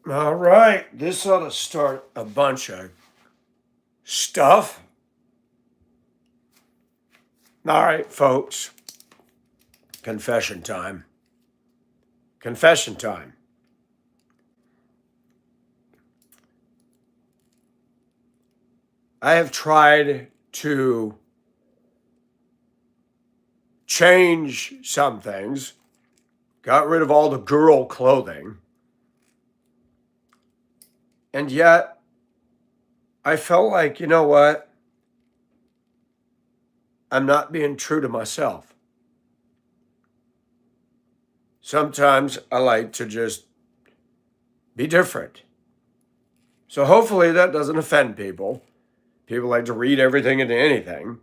All right, this ought to start a bunch of stuff. All right, folks, confession time. Confession time. I have tried to change some things, got rid of all the girl clothing, and yet I felt like, you know what? I'm not being true to myself. Sometimes I like to just be different. So hopefully that doesn't offend people. People like to read everything into anything.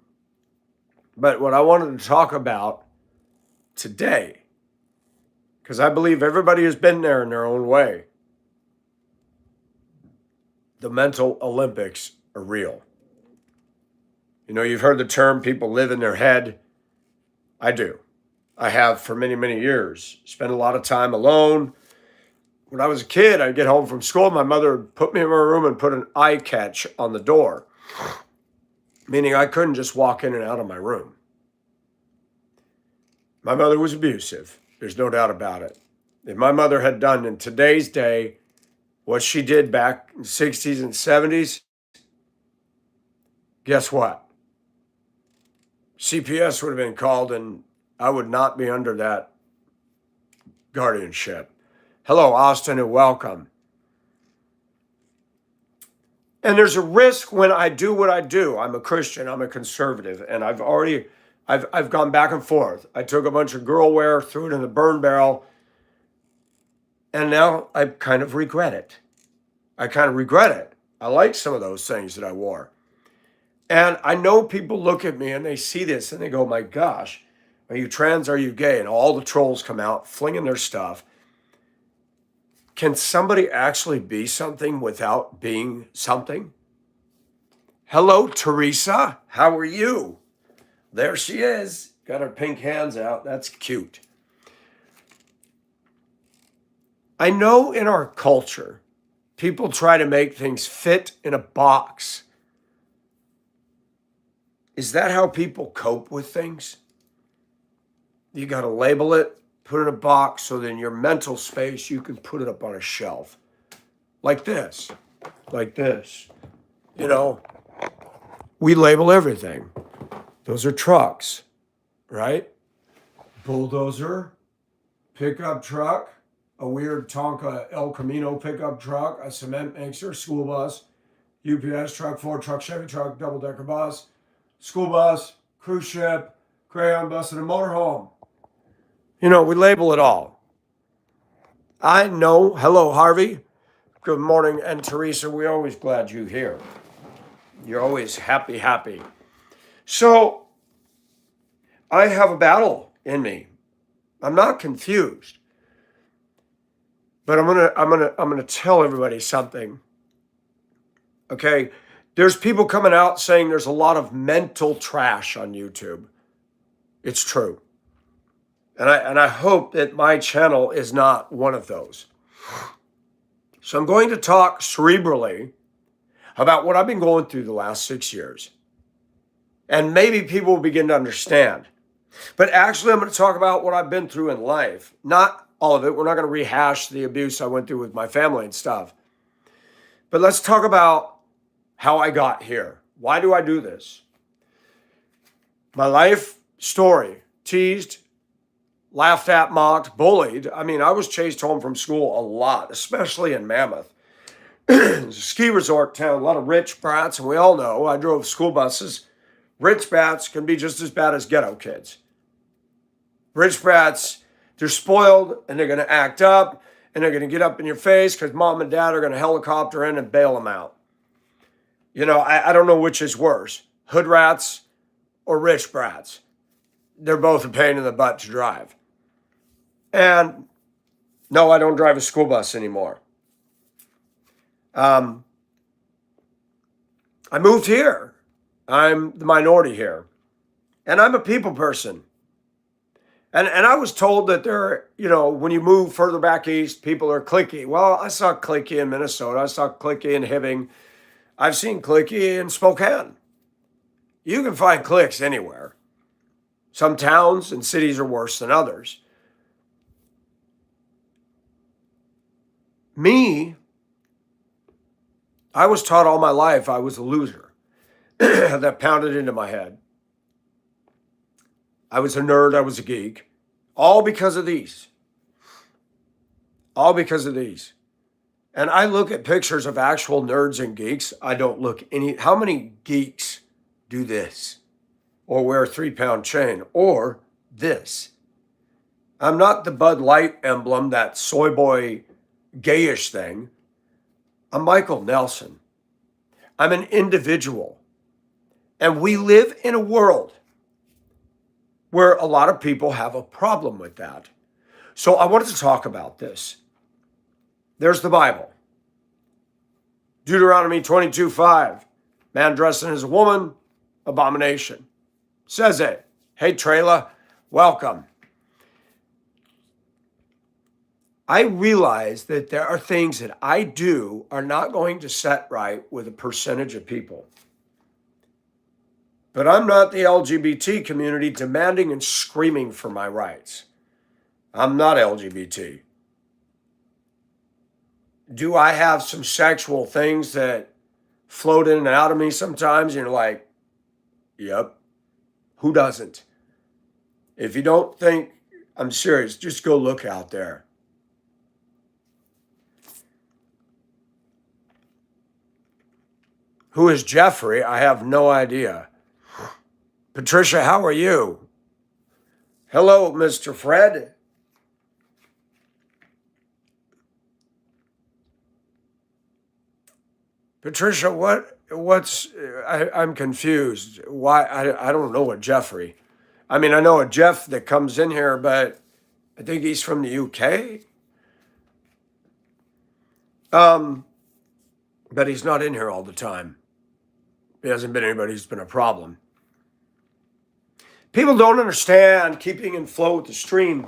But what I wanted to talk about today, because I believe everybody has been there in their own way, the mental Olympics are real. You know, you've heard the term people live in their head. I do. I have for many, many years. Spent a lot of time alone. When I was a kid, I'd get home from school. My mother would put me in my room and put an eye catch on the door, meaning I couldn't just walk in and out of my room. My mother was abusive. There's no doubt about it. If my mother had done in today's day what she did back in the 60s and 70s, guess what? CPS would have been called and I would not be under that guardianship. Hello, Austin, and welcome. And there's a risk when I do what I do. I'm a Christian, I'm a conservative, and I've gone back and forth. I took a bunch of girl wear, threw it in the burn barrel, and now I kind of regret it. I kind of regret it. I like some of those things that I wore. And I know people look at me and they see this and they go, my gosh, are you trans? Are you gay? And all the trolls come out flinging their stuff. Can somebody actually be something without being something? Hello, Teresa. How are you? There she is. Got her pink hands out. That's cute. I know in our culture, people try to make things fit in a box. Is that how people cope with things? You got to label it, put it in a box, so that in your mental space, you can put it up on a shelf. Like this. Like this. You know, we label everything. Those are trucks, right? Bulldozer, pickup truck, a weird Tonka El Camino pickup truck, a cement mixer, school bus, UPS truck, Ford truck, Chevy truck, double-decker bus, school bus, cruise ship, Greyhound bus, and a motorhome. You know, we label it all. I know. Hello, Harvey. Good morning. And Teresa, we're always glad you're here. You're always happy. So I have a battle in me. I'm not confused. But I'm gonna tell everybody something. Okay? There's people coming out saying there's a lot of mental trash on YouTube. It's true. And I hope that my channel is not one of those. So I'm going to talk cerebrally about what I've been going through the last 6 years. And maybe people will begin to understand. But actually, I'm going to talk about what I've been through in life. Not all of it. We're not going to rehash the abuse I went through with my family and stuff. But let's talk about how I got here. Why do I do this? My life story, teased, laughed at, mocked, bullied. I mean, I was chased home from school a lot, especially in Mammoth. It's a ski resort town, a lot of rich brats, and we all know I drove school buses. Rich brats can be just as bad as ghetto kids. Rich brats, they're spoiled, and they're going to act up, and they're going to get up in your face because mom and dad are going to helicopter in and bail them out. You know, I don't know which is worse, hood rats or rich brats. They're both a pain in the butt to drive. And no, I don't drive a school bus anymore. I moved here. I'm the minority here. And I'm a people person. And I was told that there, when you move further back east, people are cliquey. Well, I saw cliquey in Minnesota. I saw cliquey in Hibbing. I've seen cliquey in Spokane. You can find cliques anywhere. Some towns and cities are worse than others. Me, I was taught all my life I was a loser. That pounded into my head. I was a nerd. I was a geek. All because of these. All because of these. And I look at pictures of actual nerds and geeks. I don't look any. How many geeks do this? Or wear a 3-pound chain? Or this? I'm not the Bud Light emblem, that soy boy gayish thing. I'm Michael Nelson. I'm an individual. And we live in a world where a lot of people have a problem with that. So I wanted to talk about this. There's the Bible. Deuteronomy 22:5. Man dressing as a woman, abomination. Says it. Hey, Trela, welcome. I realize that there are things that I do are not going to set right with a percentage of people. But I'm not the LGBT community demanding and screaming for my rights. I'm not LGBT. Do I have some sexual things that float in and out of me sometimes? And you're like, yep. Who doesn't? If you don't think I'm serious, just go look out there. Who is Jeffrey? I have no idea. Patricia, how are you? Hello, Mr. Fred. Patricia, I'm confused. Why? I don't know a Jeffrey. I mean, I know a Jeff that comes in here, but I think he's from the UK. But he's not in here all the time. He hasn't been anybody who's been a problem. People don't understand, keeping in flow with the stream,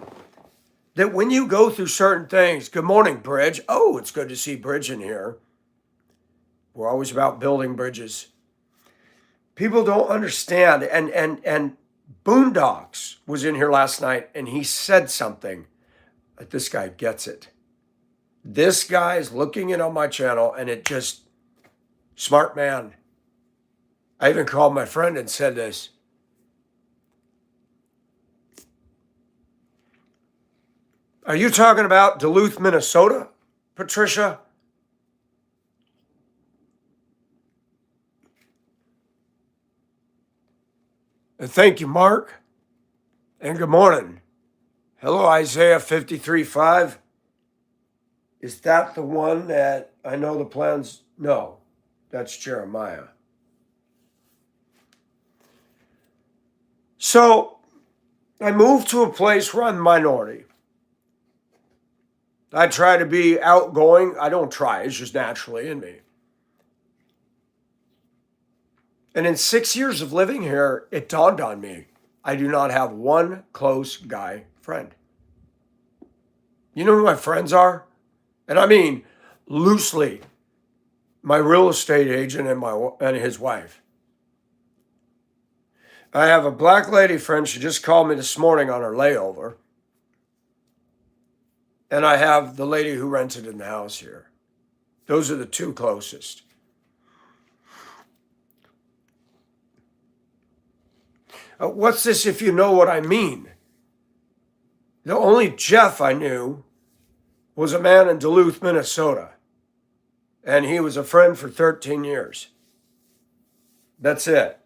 that when you go through certain things, good morning, Bridge. Oh, it's good to see Bridge in here. We're always about building bridges. People don't understand. And Boondocks was in here last night, and he said something. But this guy gets it. This guy is looking in on my channel, and it just, smart man. I even called my friend and said this. Are you talking about Duluth, Minnesota, Patricia? And thank you, Mark. And good morning. Hello, Isaiah 53:5. Is that the one that I know the plans? No, that's Jeremiah. So I moved to a place where I'm minority. I try to be outgoing. I don't try, it's just naturally in me. And in 6 years of living here, it dawned on me, I do not have one close guy friend. You know who my friends are? And I mean loosely, my real estate agent and his wife. I have a black lady friend. She just called me this morning on her layover. And I have the lady who rented in the house here. Those are the two closest. What's this if you know what I mean? The only Jeff I knew was a man in Duluth, Minnesota. And he was a friend for 13 years. That's it.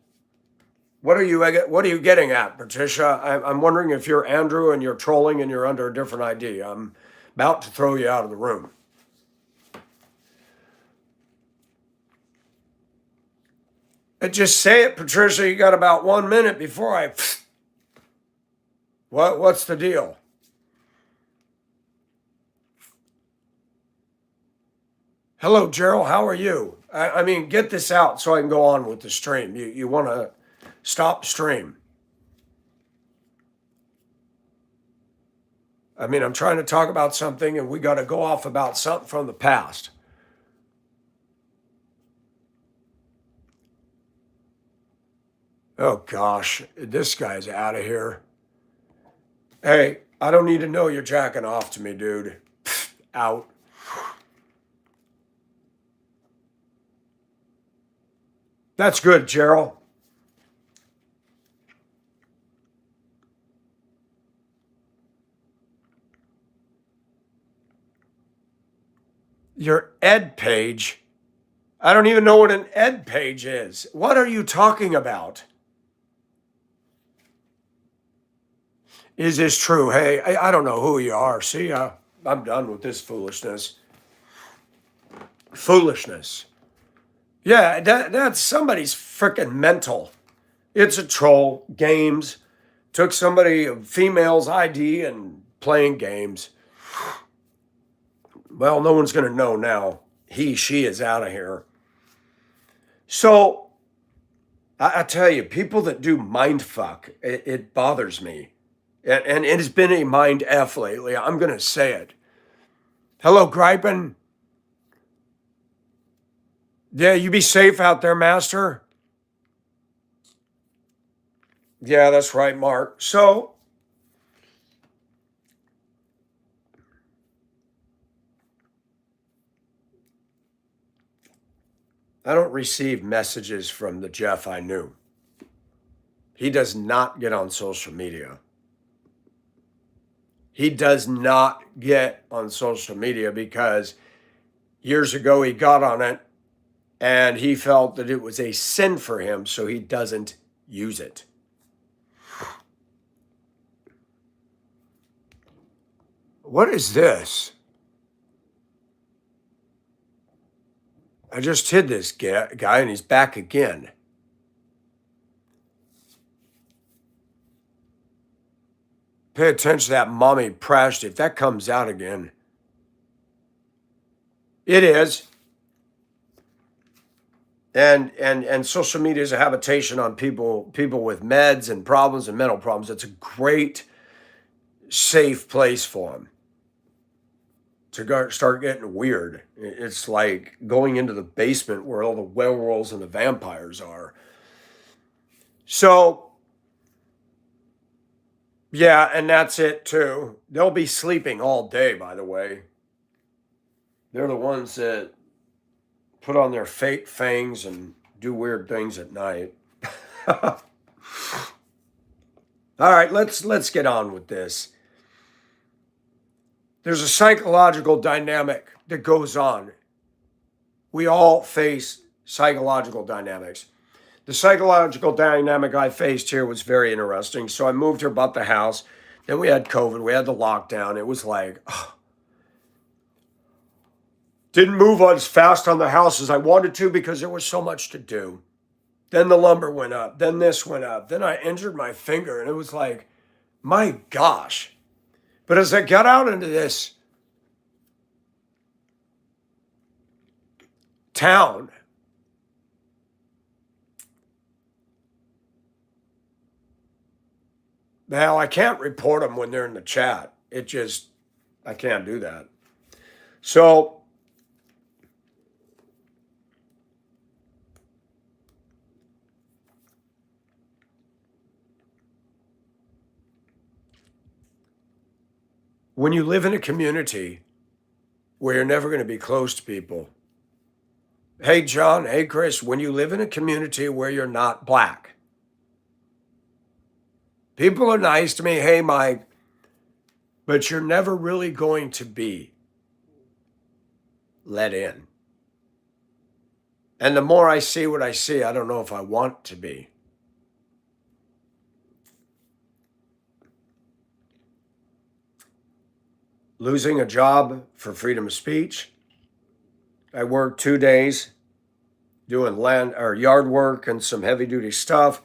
What are you getting at, Patricia? I'm wondering if you're Andrew and you're trolling and you're under a different ID. I'm about to throw you out of the room. Just say it, Patricia. You got about 1 minute before I... What's the deal? Hello, Gerald. How are you? I mean, get this out so I can go on with the stream. You want to stop stream. I mean, I'm trying to talk about something and we got to go off about something from the past. Oh gosh, this guy's out of here. Hey, I don't need to know you're jacking off to me, dude. Out. That's good, Gerald. Your ed page? I don't even know what an ed page is. What are you talking about? Is this true? Hey, I don't know who you are. See, I'm done with this foolishness. Foolishness. Yeah, that's somebody's freaking mental. It's a troll. Games. Took somebody, a female's ID and playing games. Well, no one's going to know now. She is out of here. So, I tell you, people that do mind fuck, it bothers me. And it has been a mind F lately. I'm going to say it. Hello, Gripin. Yeah, you be safe out there, Master. Yeah, that's right, Mark. So, I don't receive messages from the Jeff I knew. He does not get on social media. He does not get on social media because years ago he got on it and he felt that it was a sin for him, so he doesn't use it. What is this? I just hid this guy and he's back again. Pay attention to that mommy prash. If that comes out again, it is. And social media is a habitation on people with meds and problems and mental problems. It's a great, safe place for them to start getting weird. It's like going into the basement where all the werewolves and the vampires are. So, yeah, and that's it too. They'll be sleeping all day, by the way. They're the ones that put on their fake fangs and do weird things at night. All right, let's get on with this. There's a psychological dynamic that goes on. We all face psychological dynamics. The psychological dynamic I faced here was very interesting. So I moved here, bought the house. Then we had COVID. We had the lockdown. It was like, didn't move as fast on the house as I wanted to because there was so much to do. Then the lumber went up. Then this went up. Then I injured my finger. And it was like, my gosh. But as I got out into this town, now I can't report them when they're in the chat. I can't do that. So when you live in a community where you're never going to be close to people, hey, John, hey, Chris, when you live in a community where you're not black, people are nice to me, hey, Mike, but you're never really going to be let in. And the more I see what I see, I don't know if I want to be. Losing a job for freedom of speech. I worked 2 days doing land or yard work and some heavy duty stuff.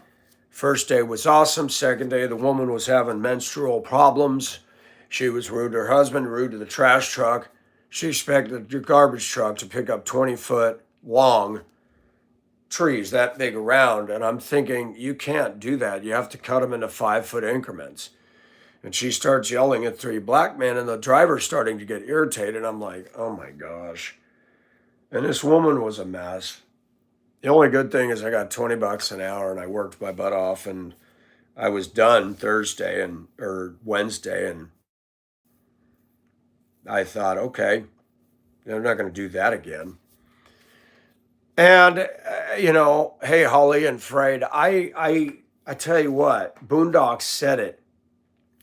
First day was awesome. Second day, the woman was having menstrual problems. She was rude to her husband, rude to the trash truck. She expected your garbage truck to pick up 20-foot long trees that big around. And I'm thinking, you can't do that. You have to cut them into 5-foot increments. And she starts yelling at 3 black men, and the driver's starting to get irritated. I'm like, oh my gosh. And this woman was a mess. The only good thing is I got $20 an hour, and I worked my butt off, and I was done Thursday or Wednesday, and I thought, okay, they're not going to do that again. And hey, Holly and Fred, I tell you what, Boondocks said it.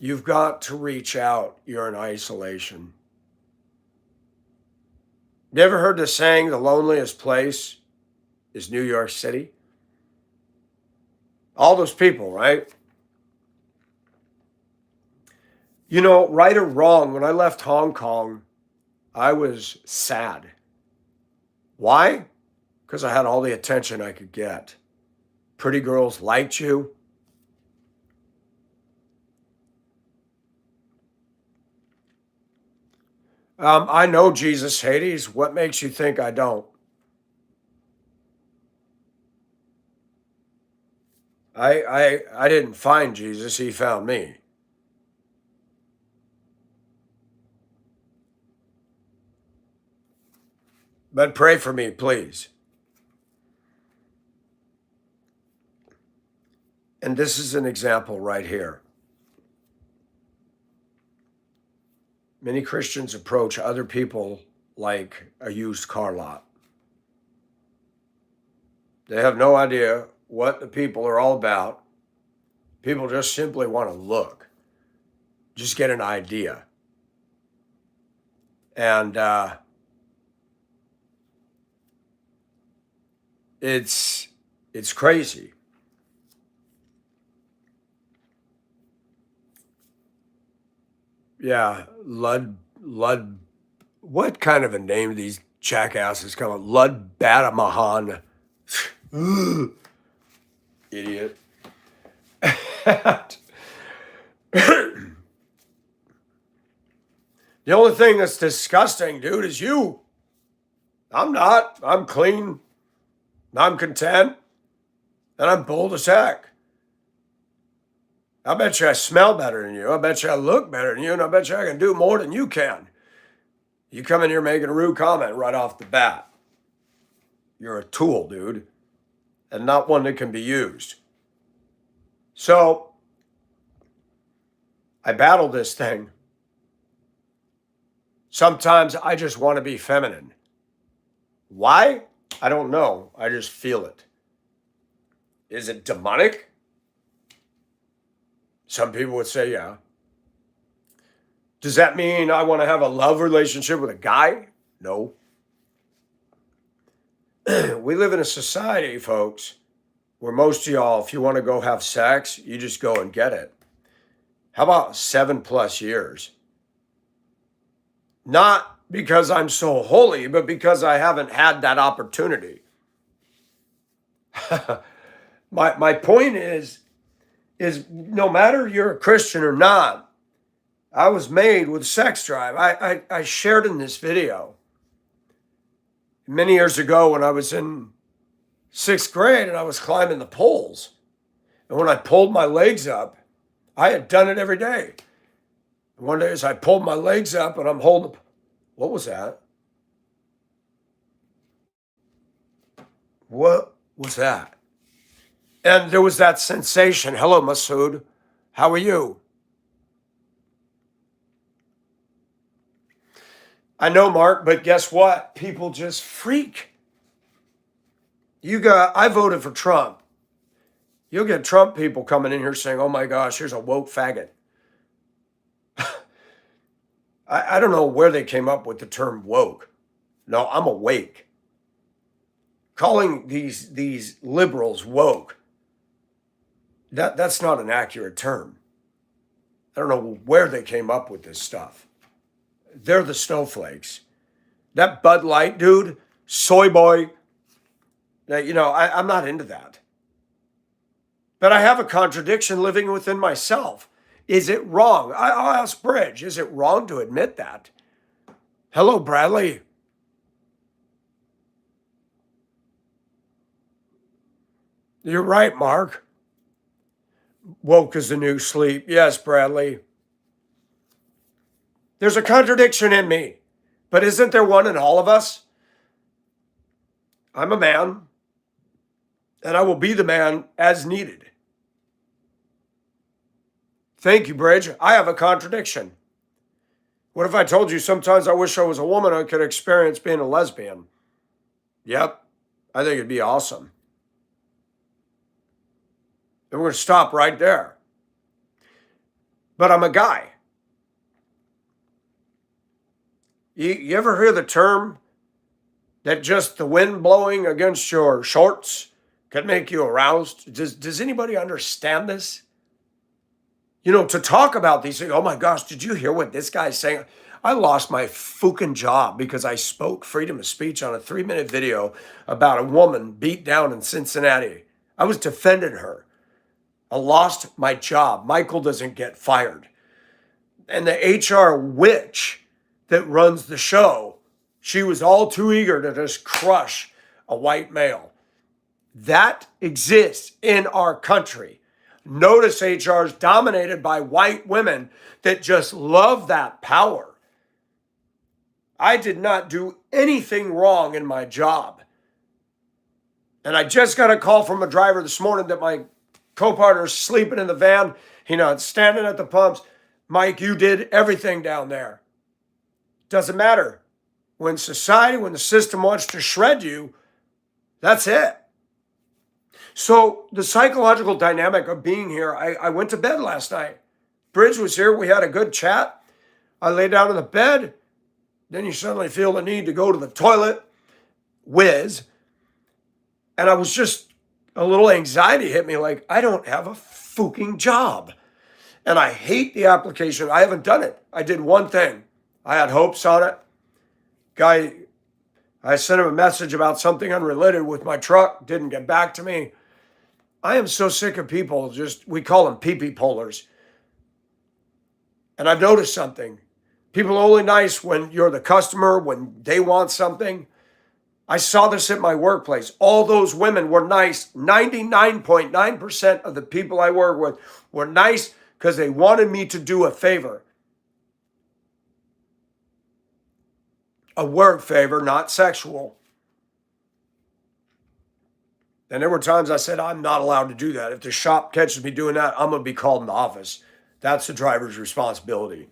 You've got to reach out. You're in isolation. You ever heard the saying, the loneliest place is New York City? All those people, right? Right or wrong, when I left Hong Kong, I was sad. Why? Because I had all the attention I could get. Pretty girls liked you. I know Jesus, Hades. What makes you think I don't? I didn't find Jesus. He found me. But pray for me, please. And this is an example right here. Many Christians approach other people like a used car lot. They have no idea what the people are all about. People just simply want to look, just get an idea. And it's crazy. Yeah, Lud, what kind of a name these jackasses come up? Lud Badamahan. Idiot. The only thing that's disgusting, dude, is you. I'm not. I'm clean. I'm content. And I'm bold as heck. I bet you I smell better than you. I bet you I look better than you. And I bet you I can do more than you can. You come in here making a rude comment right off the bat. You're a tool, dude. And not one that can be used. So, I battle this thing. Sometimes I just want to be feminine. Why? I don't know. I just feel it. Is it demonic? Some people would say, yeah. Does that mean I want to have a love relationship with a guy? No. We live in a society, folks, where most of y'all, if you want to go have sex, you just go and get it. How about 7+ years? Not because I'm so holy, but because I haven't had that opportunity. My point is no matter you're a Christian or not, I was made with sex drive. I shared in this video many years ago when I was in 6th grade and I was climbing the poles. And when I pulled my legs up, I had done it every day. And one day as I pulled my legs up and I'm holding, what was that? What was that? And there was that sensation. Hello, Masood. How are you? I know, Mark, but guess what? People just freak. I voted for Trump. You'll get Trump people coming in here saying, oh my gosh, here's a woke faggot. I don't know where they came up with the term woke. No, I'm awake. Calling these liberals woke, that's not an accurate term. I don't know where they came up with this stuff. They're the snowflakes. That Bud Light dude, soy boy, I'm not into that. But I have a contradiction living within myself. Is it wrong? I'll ask Bridge, is it wrong to admit that? Hello, Bradley. You're right, Mark. Woke is the new sleep. Yes, Bradley. There's a contradiction in me, but isn't there one in all of us? I'm a man, and I will be the man as needed. Thank you, Bridge. I have a contradiction. What if I told you sometimes I wish I was a woman I could experience being a lesbian? Yep, I think it'd be awesome. And we're going to stop right there. But I'm a guy. You ever hear the term that just the wind blowing against your shorts could make you aroused? Does anybody understand this? You know, to talk about these things, oh my gosh, did you hear what this guy's saying? I lost my fucking job because I spoke freedom of speech on a 3-minute video about a woman beat down in Cincinnati. I was defending her. I lost my job. Michael doesn't get fired. And the HR witch that runs the show, she was all too eager to just crush a white male. That exists in our country. Notice HR is dominated by white women that just love that power. I did not do anything wrong in my job. And I just got a call from a driver this morning that my co-partner's sleeping in the van. He's not standing at the pumps. Mike, you did everything down there. Doesn't matter. When society, when the system wants to shred you, that's it. So the psychological dynamic of being here, I went to bed last night. Bridge was here. We had a good chat. I lay down in the bed. Then you suddenly feel the need to go to the toilet. Whiz. And I was just, a little anxiety hit me like, I don't have a fucking job. And I hate the application. I haven't done it. I did one thing. I had hopes on it. Guy, I sent him a message about something unrelated with my truck. Didn't get back to me. I am so sick of people we call them pee-pee pullers. And I've noticed something. People are only nice when you're the customer, when they want something. I saw this at my workplace. All those women were nice. 99.9% of the people I work with were nice because they wanted me to do a favor. A work favor, not sexual. And there were times I said, I'm not allowed to do that. If the shop catches me doing that, I'm going to be called in the office. That's the driver's responsibility.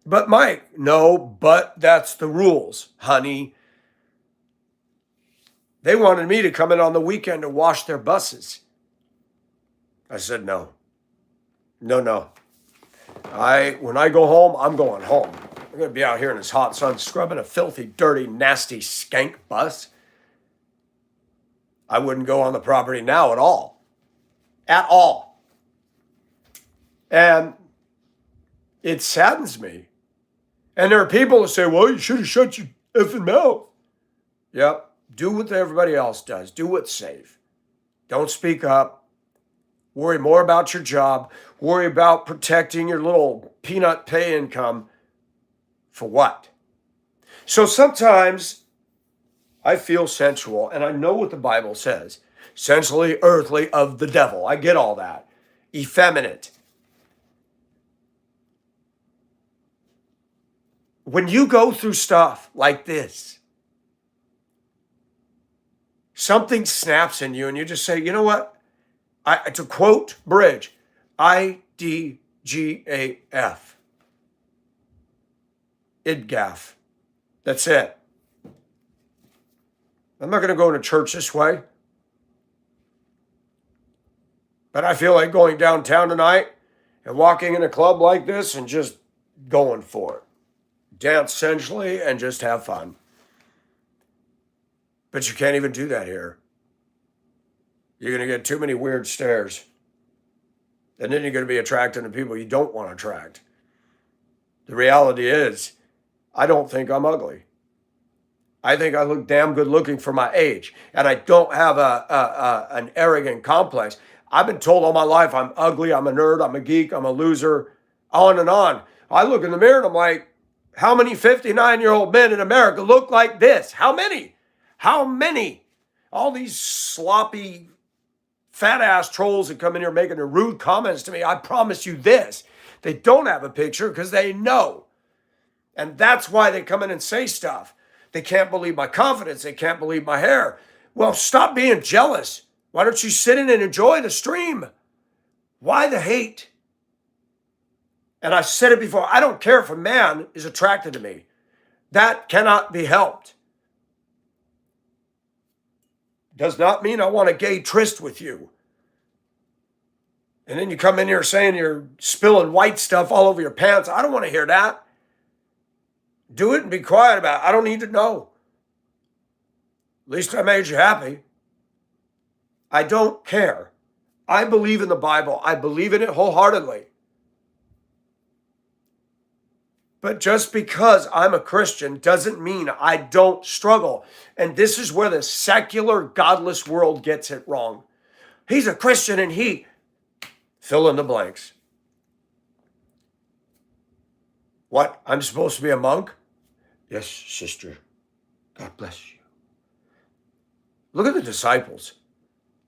But Mike, no, but that's the rules, honey. They wanted me to come in on the weekend to wash their buses. I said, no. No. When I go home, I'm going home. I'm going to be out here in this hot sun scrubbing a filthy, dirty, nasty skank bus. I wouldn't go on the property now at all. At all. And it saddens me. And there are people that say, well, you should have shut your effing mouth. Yep. Do what everybody else does. Do what's safe. Don't speak up. Worry more about your job. Worry about protecting your little peanut pay income. For what? So sometimes I feel sensual, and I know what the Bible says. Sensually, earthly, of the devil. I get all that. Effeminate. When you go through stuff like this, something snaps in you and you just say, you know what? To quote Bridge, IDGAF. IDGAF. That's it. I'm not going to go to church this way. But I feel like going downtown tonight and walking in a club like this and just going for it. Dance sensually and just have fun. But you can't even do that here. You're going to get too many weird stares. And then you're going to be attracted to people you don't want to attract. The reality is, I don't think I'm ugly. I think I look damn good looking for my age. And I don't have an arrogant complex. I've been told all my life I'm ugly, I'm a nerd, I'm a geek, I'm a loser, on and on. I look in the mirror and I'm like, how many 59-year-old men in America look like this? How many? How many? All these sloppy, fat-ass trolls that come in here making their rude comments to me, I promise you this, they don't have a picture because they know. And that's why they come in and say stuff. They can't believe my confidence. They can't believe my hair. Well, stop being jealous. Why don't you sit in and enjoy the stream? Why the hate? And I've said it before, I don't care if a man is attracted to me. That cannot be helped. Does not mean I want a gay tryst with you. And then you come in here saying you're spilling white stuff all over your pants. I don't want to hear that. Do it and be quiet about it. I don't need to know. At least I made you happy. I don't care. I believe in the Bible. I believe in it wholeheartedly. But just because I'm a Christian doesn't mean I don't struggle. And this is where the secular, godless world gets it wrong. He's a Christian and he, fill in the blanks. What? I'm supposed to be a monk? Yes, sister. God bless you. Look at the disciples.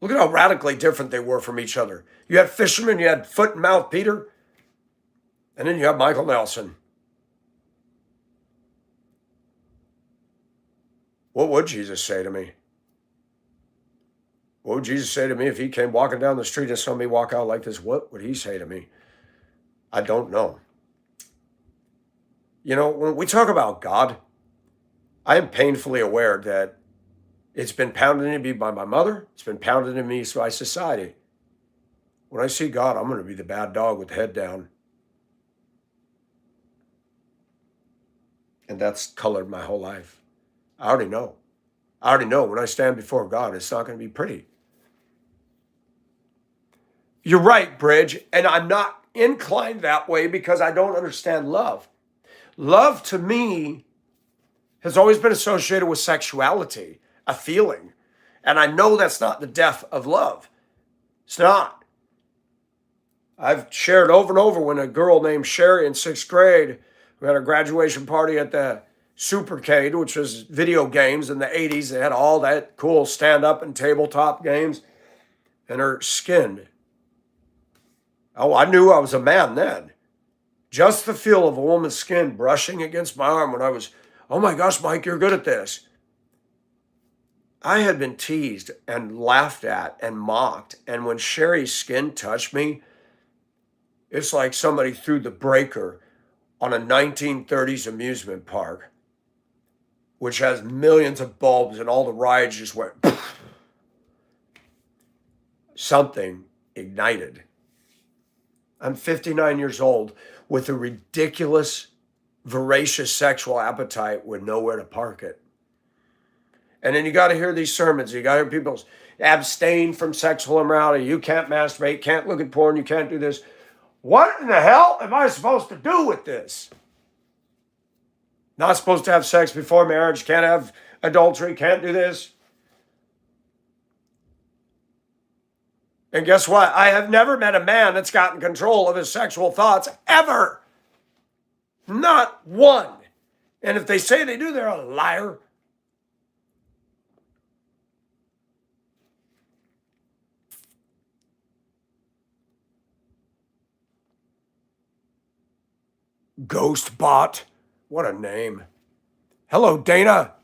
Look at how radically different they were from each other. You had fishermen, you had foot and mouth Peter, and then you have Michael Nelson. What would Jesus say to me? What would Jesus say to me if he came walking down the street and saw me walk out like this? What would he say to me? I don't know. You know, when we talk about God, I am painfully aware that it's been pounded into me by my mother. It's been pounded into me by society. When I see God, I'm going to be the bad dog with the head down. And that's colored my whole life. I already know. I already know when I stand before God, it's not going to be pretty. You're right, Bridge, and I'm not inclined that way because I don't understand love. Love to me has always been associated with sexuality, a feeling. And I know that's not the depth of love. It's not. I've shared over and over when a girl named Sherry in 6th grade, we had a graduation party at the Supercade, which was video games in the 80s. They had all that cool stand-up and tabletop games. And her skin. Oh, I knew I was a man then. Just the feel of a woman's skin brushing against my arm when I was, oh my gosh, Mike, you're good at this. I had been teased and laughed at and mocked. And when Sherry's skin touched me, it's like somebody threw the breaker on a 1930s amusement park, which has millions of bulbs and all the rides just went, something ignited. I'm 59 years old with a ridiculous, voracious sexual appetite with nowhere to park it. And then you got to hear these sermons. You got to hear people abstain from sexual immorality. You can't masturbate, can't look at porn, you can't do this. What in the hell am I supposed to do with this? Not supposed to have sex before marriage, can't have adultery, can't do this. And guess what? I have never met a man that's gotten control of his sexual thoughts, ever. Not one. And if they say they do, they're a liar. Ghost Bot. What a name. Hello, Dana.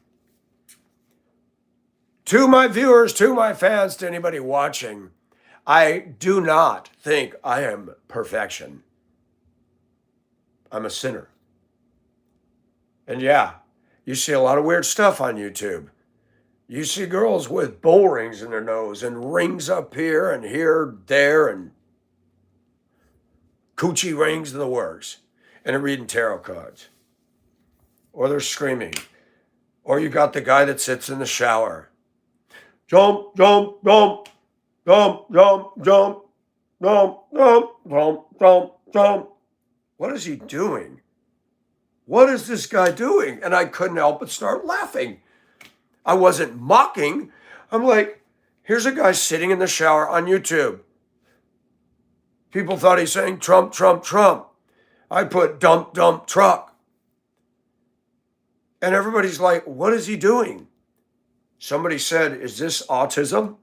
To my viewers, to my fans, to anybody watching, I do not think I am perfection. I'm a sinner. And yeah, you see a lot of weird stuff on YouTube. You see girls with bull rings in their nose and rings up here and here, there, and coochie rings and the works. And they're reading tarot cards. Or they're screaming. Or you got the guy that sits in the shower. Jump, jump, jump. Jump, jump, jump, jump, jump, jump, jump, jump. What is he doing? What is this guy doing? And I couldn't help but start laughing. I wasn't mocking. I'm like, here's a guy sitting in the shower on YouTube. People thought he's saying Trump, Trump, Trump. I put dump, dump, truck. And everybody's like, what is he doing? Somebody said, is this autism?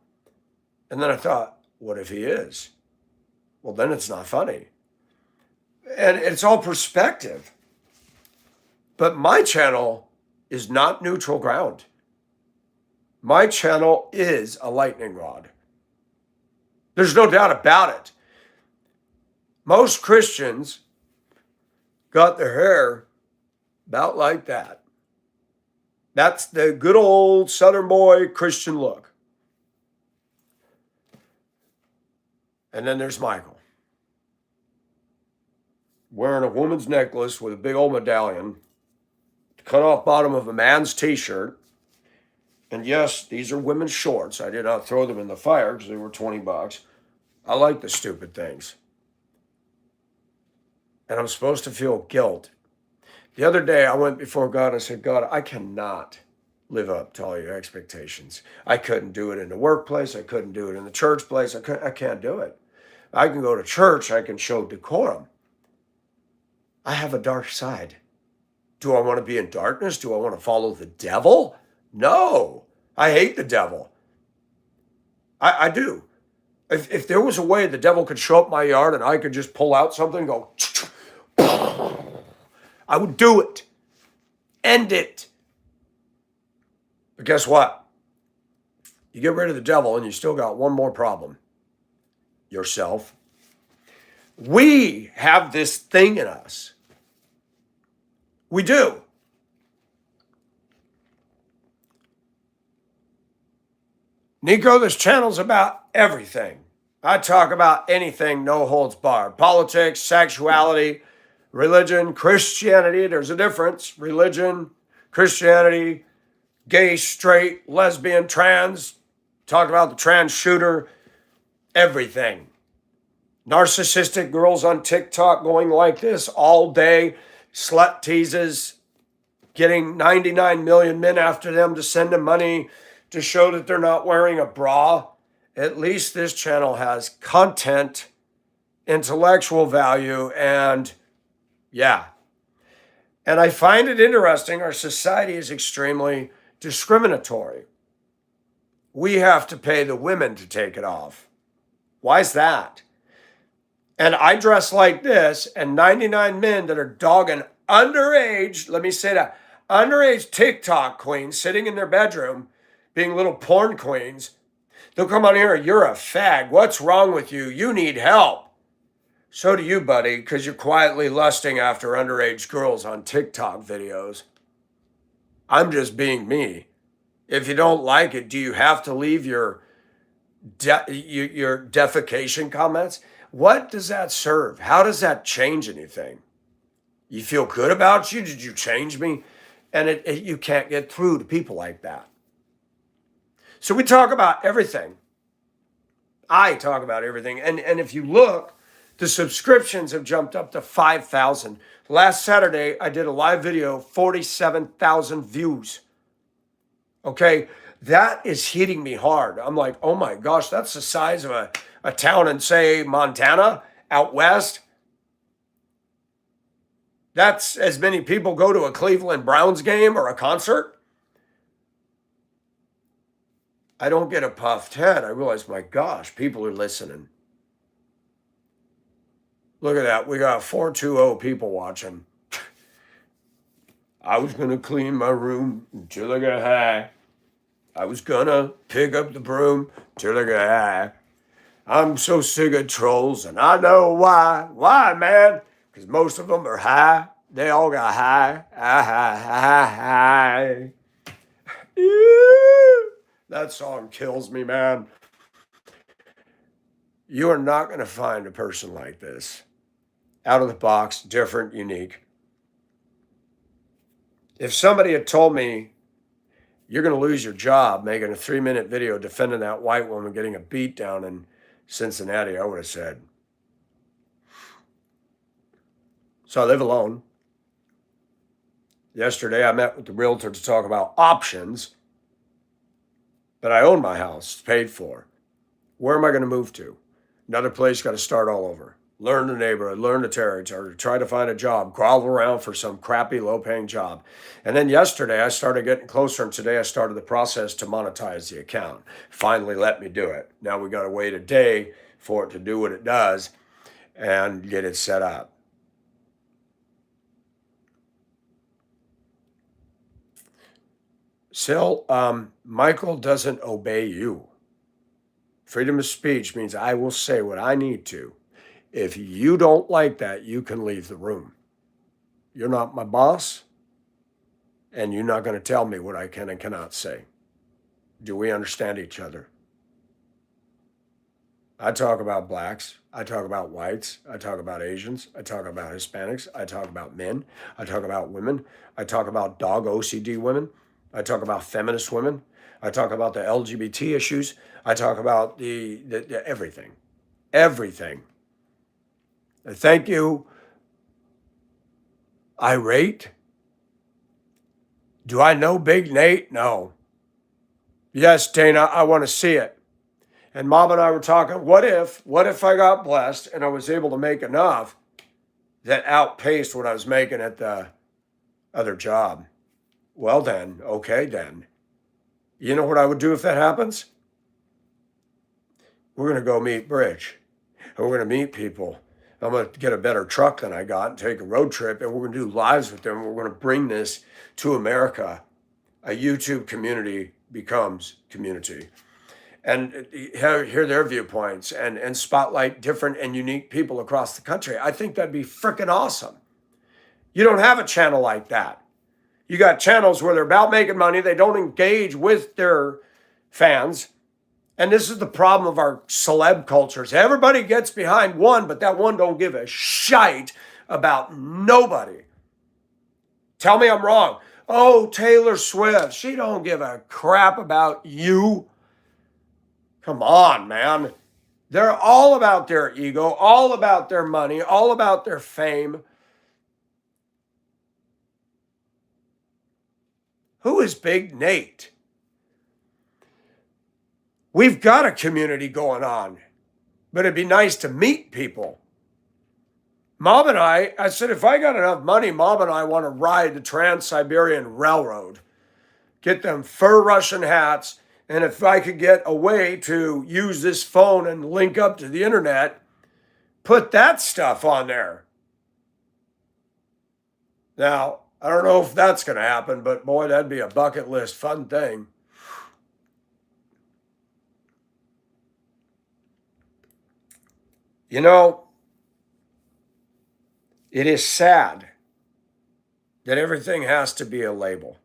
And then I thought, what if he is? Well, then it's not funny. And it's all perspective. But my channel is not neutral ground. My channel is a lightning rod. There's no doubt about it. Most Christians got their hair about like that. That's the good old Southern boy Christian look. And then there's Michael, wearing a woman's necklace with a big old medallion, cut off bottom of a man's t-shirt. And yes, these are women's shorts. I did not throw them in the fire because they were $20. I like the stupid things. And I'm supposed to feel guilt. The other day I went before God and I said, God, I cannot live up to all your expectations. I couldn't do it in the workplace. I couldn't do it in the church place. I can't do it. I can go to church. I can show decorum. I have a dark side. Do I want to be in darkness? Do I want to follow the devil? No, I hate the devil. I do. If there was a way the devil could show up my yard and I could just pull out something and go, I would do it. End it. But guess what? You get rid of the devil and you still got one more problem. Yourself. We have this thing in us. We do. Nico, this channel's about everything. I talk about anything, no holds barred. Politics, sexuality, religion, Christianity. There's a difference. Religion, Christianity, gay, straight, lesbian, trans. Talk about the trans shooter. Everything. Narcissistic girls on TikTok going like this all day. Slut teases. Getting 99 million men after them to send them money to show that they're not wearing a bra. At least this channel has content, intellectual value, and yeah. And I find it interesting. Our society is extremely discriminatory. We have to pay the women to take it off. Why is that? And I dress like this, and 99 men that are dogging underage, let me say that, underage TikTok queens sitting in their bedroom being little porn queens, they'll come on here, you're a fag. What's wrong with you? You need help. So do you, buddy, because you're quietly lusting after underage girls on TikTok videos. I'm just being me. If you don't like it, do you have to leave your defecation comments? What does that serve? How does that change anything? You feel good about you? Did you change me? And you can't get through to people like that. So we talk about everything. I talk about everything. And if you look, the subscriptions have jumped up to 5,000. Last Saturday, I did a live video, 47,000 views. Okay, that is hitting me hard. I'm like, oh my gosh, that's the size of a town in, say, Montana, out west. That's as many people go to a Cleveland Browns game or a concert. I don't get a puffed head. I realize, my gosh, people are listening. Look at that. We got 420 people watching. I was going to clean my room until I got high. I was going to pick up the broom till I got high. I'm so sick of trolls, and I know why. Why, man? Because most of them are high. They all got high. High. That song kills me, man. You are not going to find a person like this. Out of the box, different, unique. If somebody had told me you're going to lose your job making a 3-minute video defending that white woman getting a beat down in Cincinnati, I would have said. So I live alone. Yesterday, I met with the realtor to talk about options. But I own my house. It's paid for. Where am I going to move to? Another place, got to start all over. learn the neighborhood, learn the territory, try to find a job, grovel around for some crappy low-paying job. And then yesterday I started getting closer, and today I started the process to monetize the account. Finally let me do it. Now we got to wait a day for it to do what it does and get it set up. Sil, Michael doesn't obey you. Freedom of speech means I will say what I need to. If you don't like that, you can leave the room. You're not my boss, and you're not going to tell me what I can and cannot say. Do we understand each other? I talk about blacks. I talk about whites. I talk about Asians. I talk about Hispanics. I talk about men. I talk about women. I talk about dog OCD women. I talk about feminist women. I talk about the LGBT issues. I talk about the everything. Everything. Thank you. Irate? Do I know Big Nate? No. Yes, Dana, I want to see it. And Mom and I were talking, what if I got blessed and I was able to make enough that outpaced what I was making at the other job? Well then, okay then. You know what I would do if that happens? We're going to go meet Bridge. And we're going to meet people. I'm going to get a better truck than I got and take a road trip, and we're going to do lives with them. We're going to bring this to America. A YouTube community becomes community. And hear their viewpoints and spotlight different and unique people across the country. I think that'd be freaking awesome. You don't have a channel like that. You got channels where they're about making money. They don't engage with their fans. And this is the problem of our celeb cultures. Everybody gets behind one, but that one don't give a shite about nobody. Tell me I'm wrong. Oh, Taylor Swift, she don't give a crap about you. Come on, man. They're all about their ego, all about their money, all about their fame. Who is Big Nate? We've got a community going on, but it'd be nice to meet people. Mom and I said, if I got enough money, Mom and I want to ride the Trans-Siberian Railroad, get them fur Russian hats, and if I could get a way to use this phone and link up to the internet, put that stuff on there. Now, I don't know if that's going to happen, but boy, that'd be a bucket list fun thing. You know, it is sad that everything has to be a label.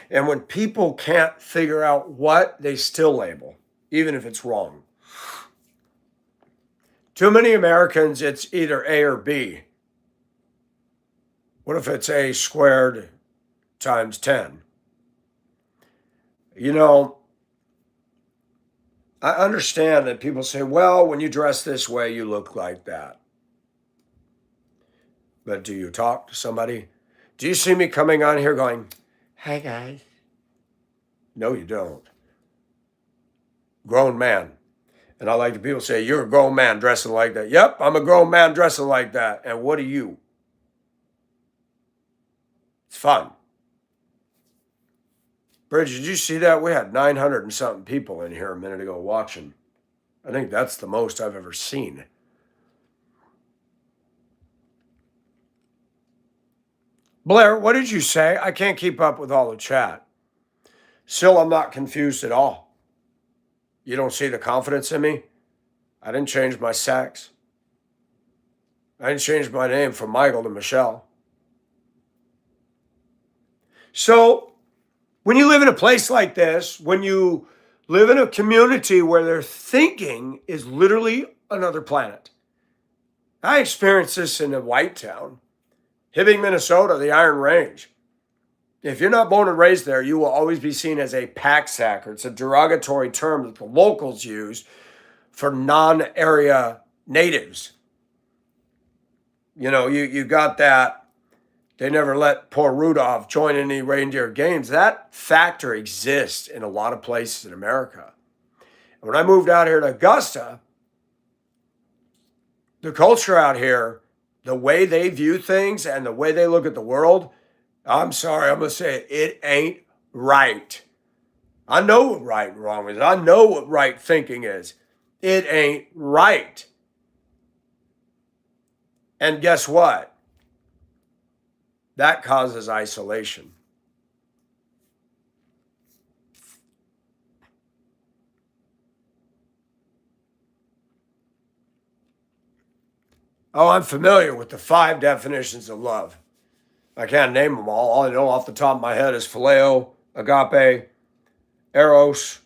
And when people can't figure out what, they still label, even if it's wrong. Too many Americans, it's either A or B. What if it's A squared times 10? You know, I understand that people say, well, when you dress this way, you look like that. But do you talk to somebody? Do you see me coming on here going, hey guys? No, you don't. Grown man. And I like the people say, you're a grown man dressing like that. Yep, I'm a grown man dressing like that. And what are you? It's fun. Bridge, did you see that? We had 900 and something people in here a minute ago watching. I think that's the most I've ever seen. Blair, what did you say? I can't keep up with all the chat. Still, I'm not confused at all. You don't see the confidence in me? I didn't change my sex. I didn't change my name from Michael to Michelle. So, when you live in a place like this, when you live in a community where their thinking is literally another planet. I experienced this in a white town, Hibbing, Minnesota, the Iron Range. If you're not born and raised there, you will always be seen as a pack sacker. It's a derogatory term that the locals use for non-area natives. You know, you got that. They never let poor Rudolph join any reindeer games. That factor exists in a lot of places in America. When I moved out here to Augusta, The culture out here, the way they view things and the way they look at the world, I'm sorry, I'm going to say it ain't right. I know what right and wrong is. I know what right thinking is. It ain't right. And guess what? That causes isolation. Oh, I'm familiar with the 5 definitions of love. I can't name them all. All I know off the top of my head is phileo, agape, eros,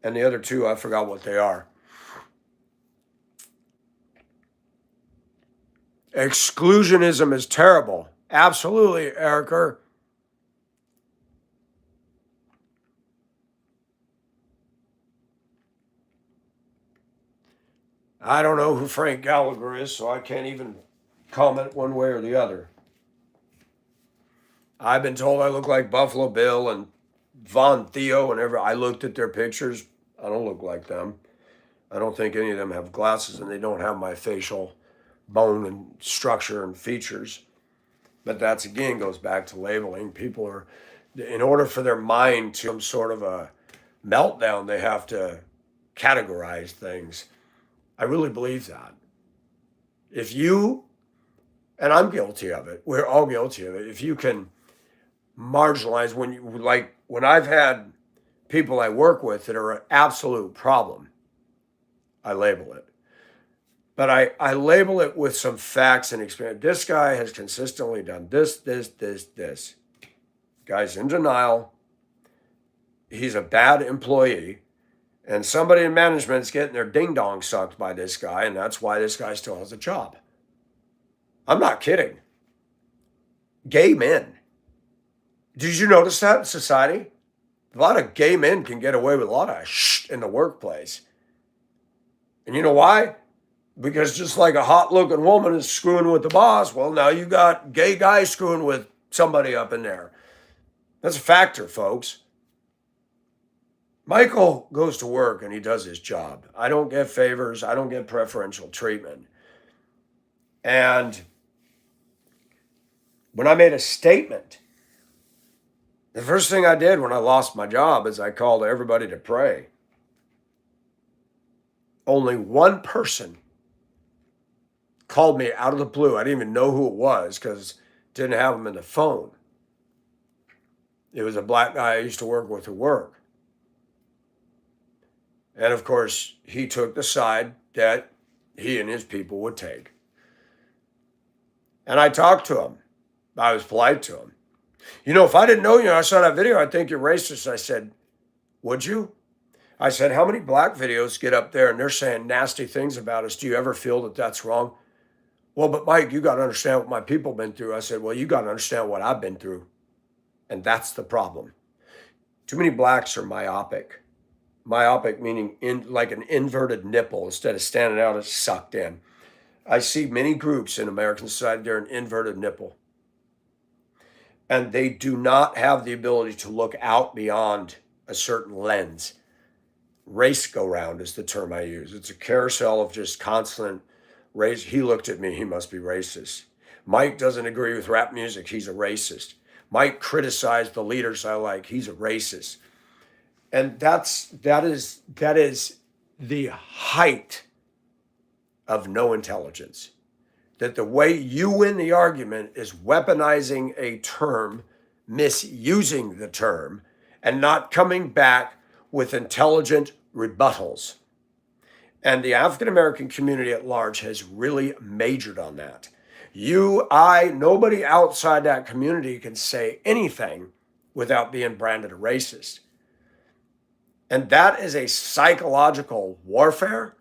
and the other 2, I forgot what they are. Exclusionism is terrible. Absolutely, Erica. I don't know who Frank Gallagher is, so I can't even comment one way or the other. I've been told I look like Buffalo Bill and Von Theo, and I looked at their pictures. I don't look like them. I don't think any of them have glasses, and they don't have my facial bone and structure and features. But that's again goes back to labeling. People are, in order for their mind to some sort of a meltdown, they have to categorize things. I really believe that. If you, and I'm guilty of it, we're all guilty of it. If you can marginalize when I've had people I work with that are an absolute problem, I label it. But I label it with some facts and experience. This guy has consistently done this. Guy's in denial. He's a bad employee. And somebody in management's getting their ding dong sucked by this guy, and that's why this guy still has a job. I'm not kidding. Gay men. Did you notice that in society? A lot of gay men can get away with a lot of shit in the workplace. And you know why? Because just like a hot looking woman is screwing with the boss, well, now you got gay guys screwing with somebody up in there. That's a factor, folks. Michael goes to work and he does his job. I don't get favors. I don't get preferential treatment. And when I made a statement, the first thing I did when I lost my job is I called everybody to pray. Only one person called me out of the blue. I didn't even know who it was because didn't have him in the phone. It was a black guy I used to work with at work. And of course, he took the side that he and his people would take. And I talked to him. I was polite to him. You know, if I didn't know you, I saw that video, I'd think you're racist. I said, would you? I said, how many black videos get up there and they're saying nasty things about us? Do you ever feel that that's wrong? Well, but Mike, you got to understand what my people been through. I said, well, you got to understand what I've been through. And that's the problem. Too many blacks are myopic. Myopic meaning like an inverted nipple. Instead of standing out, it's sucked in. I see many groups in American society, they're an inverted nipple. And they do not have the ability to look out beyond a certain lens. Race go round is the term I use. It's a carousel of just constant race. He looked at me, he must be racist. Mike doesn't agree with rap music, he's a racist. Mike criticized the leaders I like, he's a racist. And that is the height of no intelligence. That the way you win the argument is weaponizing a term, misusing the term, and not coming back with intelligent rebuttals. And the African American community at large has really majored on that. Nobody outside that community can say anything without being branded a racist. And that is a psychological warfare.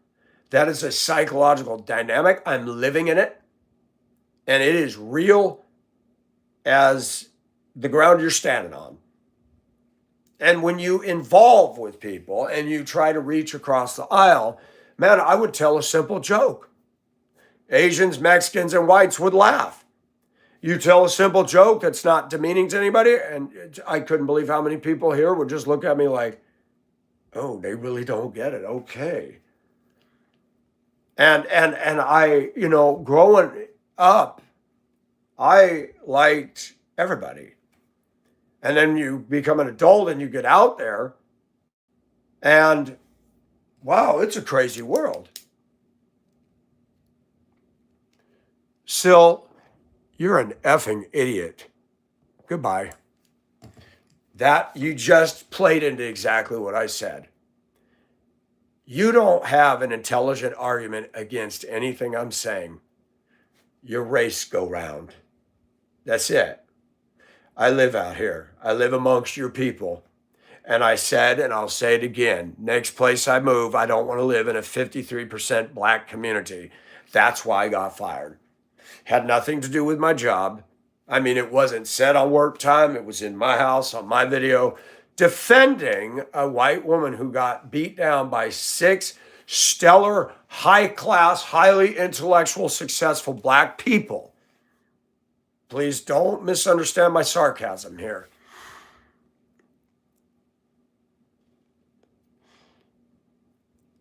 That is a psychological dynamic. I'm living in it. And it is real as the ground you're standing on. And when you involve with people and you try to reach across the aisle, man, I would tell a simple joke. Asians, Mexicans, and whites would laugh. You tell a simple joke that's not demeaning to anybody, and I couldn't believe how many people here would just look at me like, oh, they really don't get it. Okay. And I, growing up, I liked everybody. And then you become an adult and you get out there, and wow, it's a crazy world. Sil, you're an effing idiot. Goodbye. That you just played into exactly what I said. You don't have an intelligent argument against anything I'm saying. Your race go round. That's it. I live out here. I live amongst your people. And I said, and I'll say it again, next place I move, I don't want to live in a 53% black community. That's why I got fired. Had nothing to do with my job. I mean, it wasn't said on work time. It was in my house on my video, defending a white woman who got beat down by 6 stellar, high class, highly intellectual, successful black people. Please don't misunderstand my sarcasm here.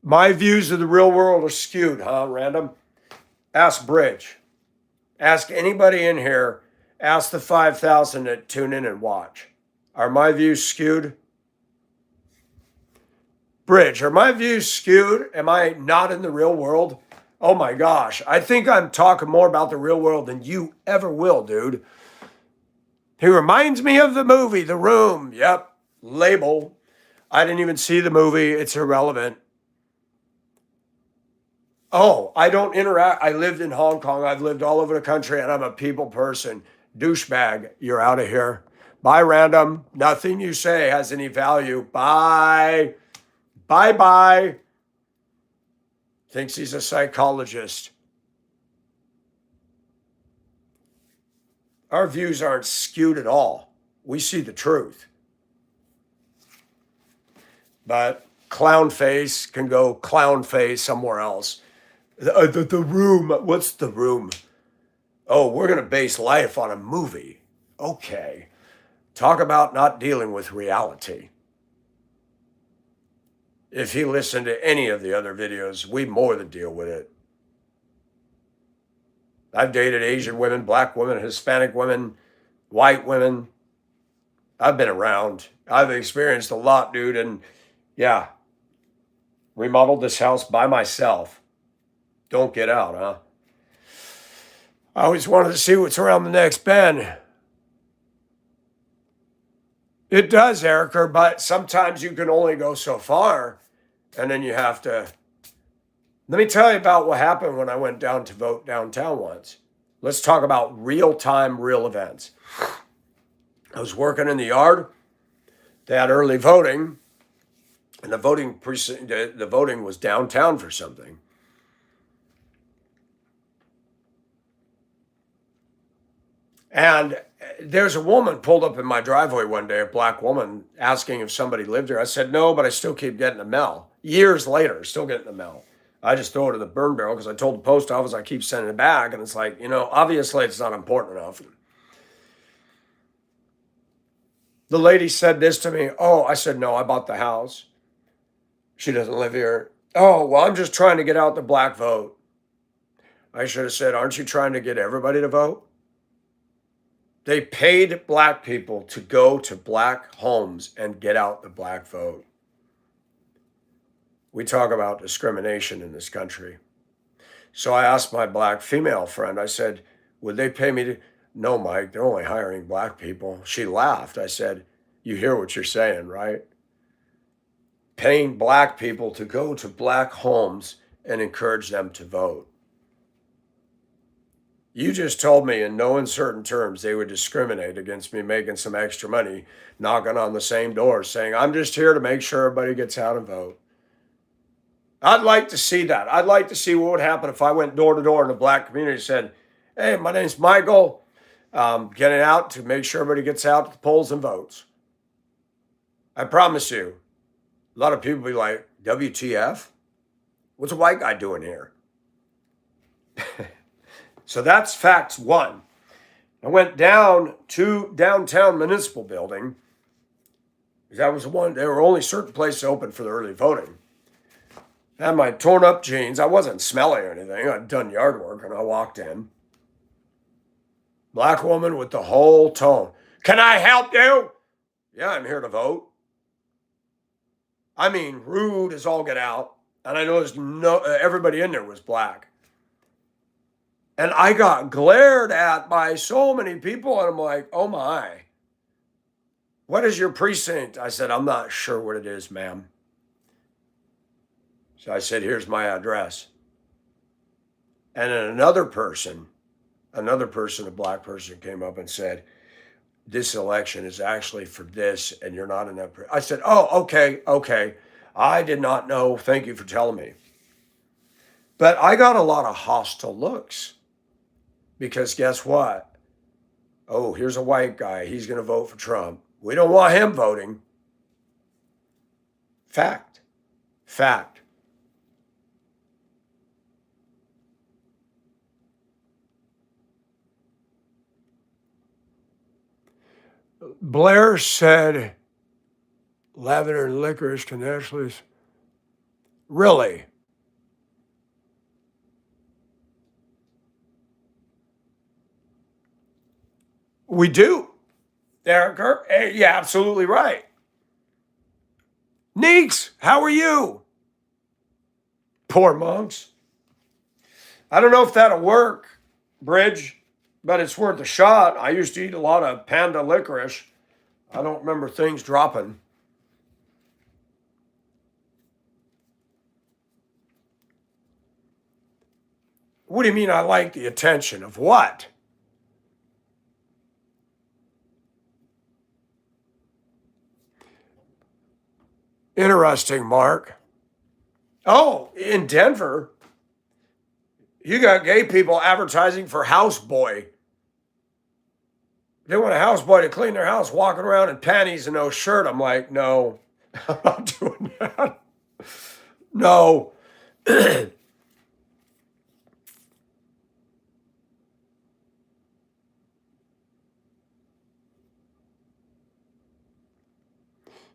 My views of the real world are skewed, huh, Random? Ask Bridge. Ask anybody in here. Ask the 5,000 that tune in and watch. Are my views skewed? Bridge, are my views skewed? Am I not in the real world? Oh my gosh, I think I'm talking more about the real world than you ever will, dude. He reminds me of the movie, The Room. Yep, label. I didn't even see the movie. It's irrelevant. Oh, I don't interact. I lived in Hong Kong. I've lived all over the country, and I'm a people person. Douchebag, you're out of here. Bye, Random. Nothing you say has any value. Bye. Bye bye. Thinks he's a psychologist. Our views aren't skewed at all. We see the truth. But clown face can go clown face somewhere else. The room. What's the room? Oh, we're going to base life on a movie. Okay. Talk about not dealing with reality. If he listened to any of the other videos, we more than deal with it. I've dated Asian women, black women, Hispanic women, white women. I've been around. I've experienced a lot, dude. And yeah, remodeled this house by myself. Don't get out, huh? I always wanted to see what's around the next bend. It does, Erica, but sometimes you can only go so far, and then you have to. Let me tell you about what happened when I went down to vote downtown once. Let's talk about real-time, real events. I was working in the yard. They had early voting, and the voting was downtown for something. And there's a woman pulled up in my driveway one day, a black woman, asking if somebody lived here. I said, no, but I still keep getting the mail. Years later, still getting the mail. I just throw it in the burn barrel because I told the post office I keep sending it back. And it's like, obviously it's not important enough. The lady said this to me. Oh, I said, no, I bought the house. She doesn't live here. Oh, well, I'm just trying to get out the black vote. I should have said, aren't you trying to get everybody to vote? They paid black people to go to black homes and get out the black vote. We talk about discrimination in this country. So I asked my black female friend, I said, would they pay me to? No, Mike, they're only hiring black people. She laughed. I said, you hear what you're saying, right? Paying black people to go to black homes and encourage them to vote. You just told me in no uncertain terms they would discriminate against me making some extra money, knocking on the same doors, saying, I'm just here to make sure everybody gets out and vote. I'd like to see that. I'd like to see what would happen if I went door to door in the black community and said, hey, my name's Michael. Getting out to make sure everybody gets out to the polls and votes. I promise you, a lot of people be like, WTF? What's a white guy doing here? So that's facts one. I went down to downtown municipal building. That was the one, there were only certain places open for the early voting. I had my torn up jeans. I wasn't smelly or anything. I'd done yard work and I walked in. Black woman with the whole tone. Can I help you? Yeah, I'm here to vote. I mean, rude as all get out. And I noticed everybody in there was black. And I got glared at by so many people. And I'm like, oh my. What is your precinct? I said, I'm not sure what it is, ma'am. So I said, here's my address. And then another person, a black person came up and said, this election is actually for this and you're not in that. I said, oh, okay. I did not know. Thank you for telling me. But I got a lot of hostile looks because guess what? Oh, here's a white guy. He's going to vote for Trump. We don't want him voting. Fact. Blair said lavender and licorice can actually. Really? We do. Eric, you're absolutely right. Neeks, how are you? Poor monks. I don't know if that'll work, Bridge, but it's worth a shot. I used to eat a lot of panda licorice. I don't remember things dropping. What do you mean I like the attention of what? Interesting, Mark. Oh, in Denver, you got gay people advertising for houseboy. They want a houseboy to clean their house, walking around in panties and no shirt. I'm like, no, I'm not doing that. No.